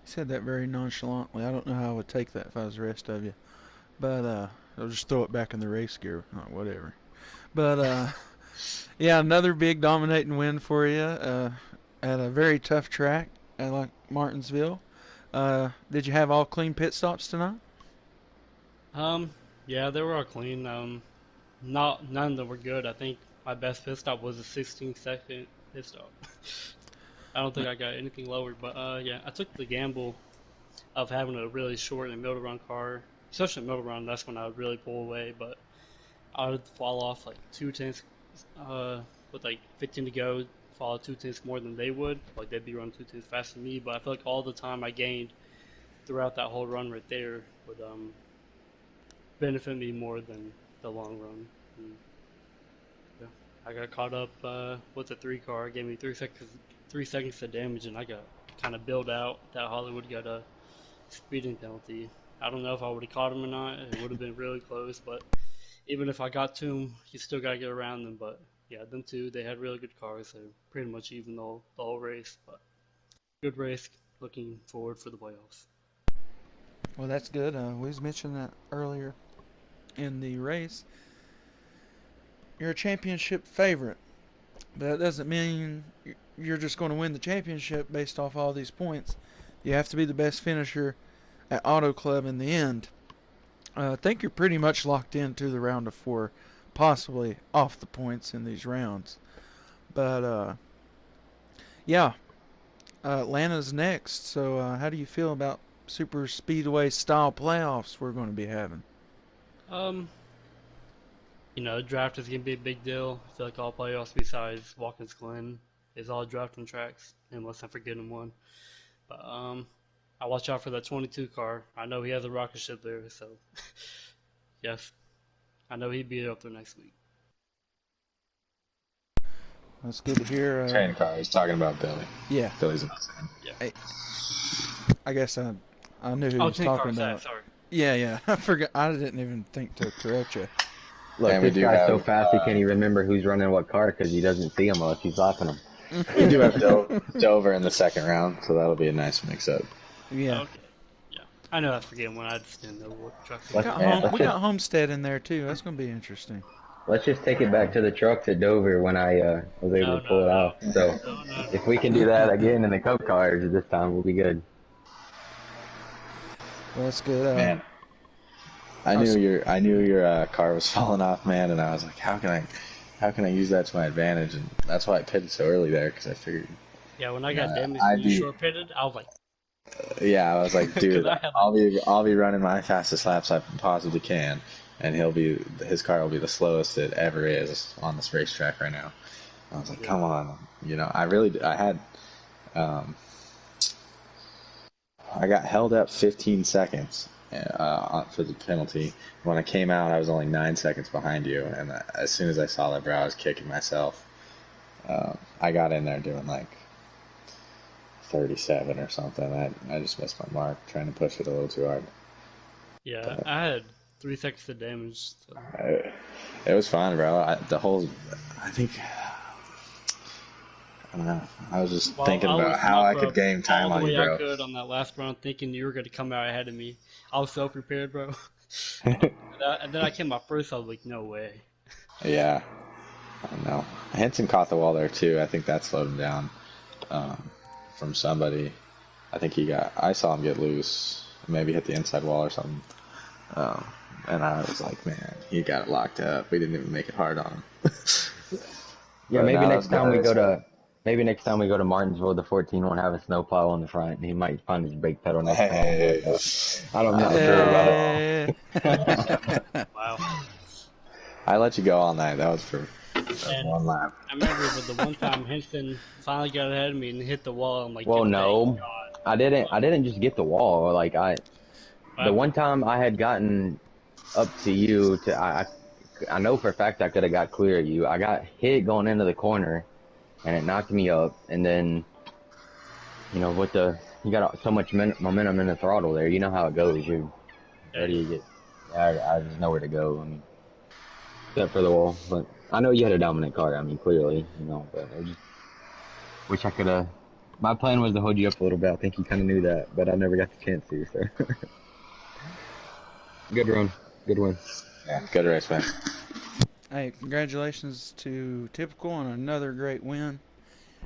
He said that very nonchalantly. I don't know how I would take that if I was the rest of you. But I'll just throw it back in the race gear. Oh, whatever. But yeah, another big dominating win for you at a very tough track at like Martinsville. Did you have all clean pit stops tonight? Um, yeah, they were all clean. Not none of them were good. I think my best pit stop was a 16-second pit stop. I don't think I got anything lower, but yeah, I took the gamble of having a really short and middle run car, especially middle run. That's when I would really pull away, but I would fall off like 2 tenths, with like 15 to go, fall 2 tenths more than they would. Like they'd be running 2 tenths faster than me, but I feel like all the time I gained throughout that whole run right there would benefit me more than the long run. And, yeah, I got caught up with the 3 car. It gave me 3 seconds of damage, and I got kind of bailed out. That Hollywood got a speeding penalty. I don't know if I would have caught him or not. It would have been really close, but even if I got to him, you still got to get around them. But yeah, them two, they had really good cars. They pretty much even the whole race. But good race. Looking forward for the playoffs. Well, that's good. We was mentioned that earlier in the race. You're a championship favorite, but that doesn't mean you're just going to win the championship based off all these points. You have to be the best finisher at Auto Club in the end. I think you're pretty much locked into the round of 4, possibly off the points in these rounds. But, yeah, Atlanta's next. So how do you feel about super speedway style playoffs we're going to be having? Draft is gonna be a big deal. I feel like all playoffs besides Watkins Glen is all drafting tracks, unless I'm forgetting one. But I watch out for that 22 car. I know he has a rocket ship there, so yes, I know he'd be up there next week. That's good to hear. Train car. He's talking about Billy. Yeah. Billy's a fan. Hey, I guess I knew who he Oh, was 10 talking car about. sorry. Yeah. I forgot. I didn't even think to correct you. Look, And we this do guy's so have, fast he can't even remember who's running what car because he doesn't see them unless he's laughing them. We do have Dover in the second round, so that'll be a nice mix-up. Yeah. Okay. Yeah. I know I forget one. I just didn't know what trucks. We got Homestead in there too. That's going to be interesting. Let's just take it back to the trucks at Dover when I was able to pull it off. So if we can do that again in the Cup cars this time, we'll be good. Well, that's good. Man, I knew your car was falling off, man, and I was like, how can I use that to my advantage? And that's why I pitted so early there, because I figured. Yeah, when I got damaged when you short pitted, I was like. Yeah, I was like, dude, I'll be running my fastest laps I possibly can, and his car will be the slowest it ever is on this racetrack right now. I was like, come on, I got held up 15 seconds for the penalty. When I came out, I was only 9 seconds behind you, and as soon as I saw that, bro, I was kicking myself. I got in there doing like 37 or something. I just missed my mark, trying to push it a little too hard. Yeah, But I had 3 seconds of damage. So. It was fun, bro. I don't know. I was just thinking about how I could gain time on you, bro. I could on that last run, thinking you were going to come out ahead of me. I was so prepared, bro. And then I came out first. I was like, no way. Yeah, I don't know. Henson caught the wall there too. I think that slowed him down from somebody. I think I saw him get loose, maybe hit the inside wall or something. And I was like, man, he got it locked up. We didn't even make it hard on him. Yeah, maybe next time we go to Martinsville, the 14 won't have a snowplow on the front, and he might find his brake pedal next time. I don't know about Wow. I let you go all night. That was for one lap. I remember the one time Henson finally got ahead of me and hit the wall. I'm like, well, no, I didn't just get the wall. Like the one time I had gotten up to you, I know for a fact I could have got clear of you. I got hit going into the corner, and it knocked me up. And then, you got so much momentum in the throttle there. You know how it goes. You're ready to get. I just know where to go. I mean, except for the wall. But I know you had a dominant car. I mean, clearly, But I just wish I could have. My plan was to hold you up a little bit. I think you kind of knew that, but I never got the chance to. So, good run, good win. Yeah, good race, man. Hey, congratulations to Typical on another great win.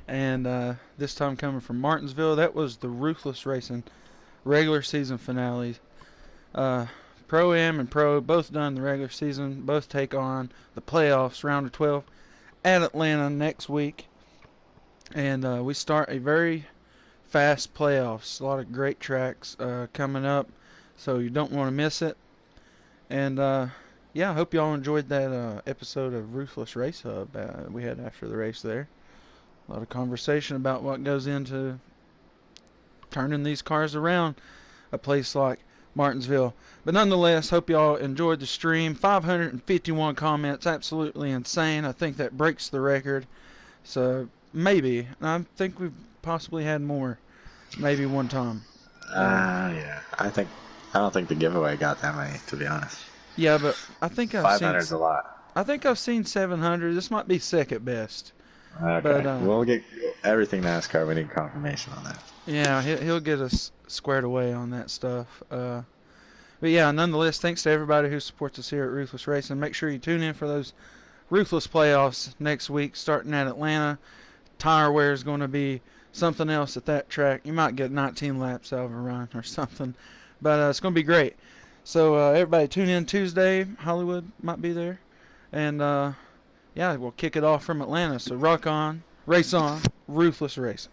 And this time coming from Martinsville. That was the Ruthless Racing regular season finales. Pro-Am and Pro both done the regular season. Both take on the playoffs, round of 12, at Atlanta next week. And we start a very fast playoffs. A lot of great tracks coming up, so you don't want to miss it. And yeah, I hope y'all enjoyed that episode of Ruthless Race Hub we had after the race there. A lot of conversation about what goes into turning these cars around. a place like Martinsville. But nonetheless, hope y'all enjoyed the stream. 551 comments, absolutely insane. I think that breaks the record. So maybe. I think we've possibly had more, maybe one time. Yeah. I don't think the giveaway got that many, to be honest. Yeah, but I think I've 500's seen. a lot. I think I've seen 700. This might be second best. Okay. But, we'll get everything NASCAR. We need confirmation on that. Yeah, he'll get us squared away on that stuff. But yeah, nonetheless, thanks to everybody who supports us here at Ruthless Racing. Make sure you tune in for those Ruthless playoffs next week, starting at Atlanta. Tire wear is going to be something else at that track. You might get 19 laps out of a run or something, but it's going to be great. So everybody tune in Tuesday. Hollywood might be there, and yeah, we'll kick it off from Atlanta. So rock on, race on, Ruthless Racing.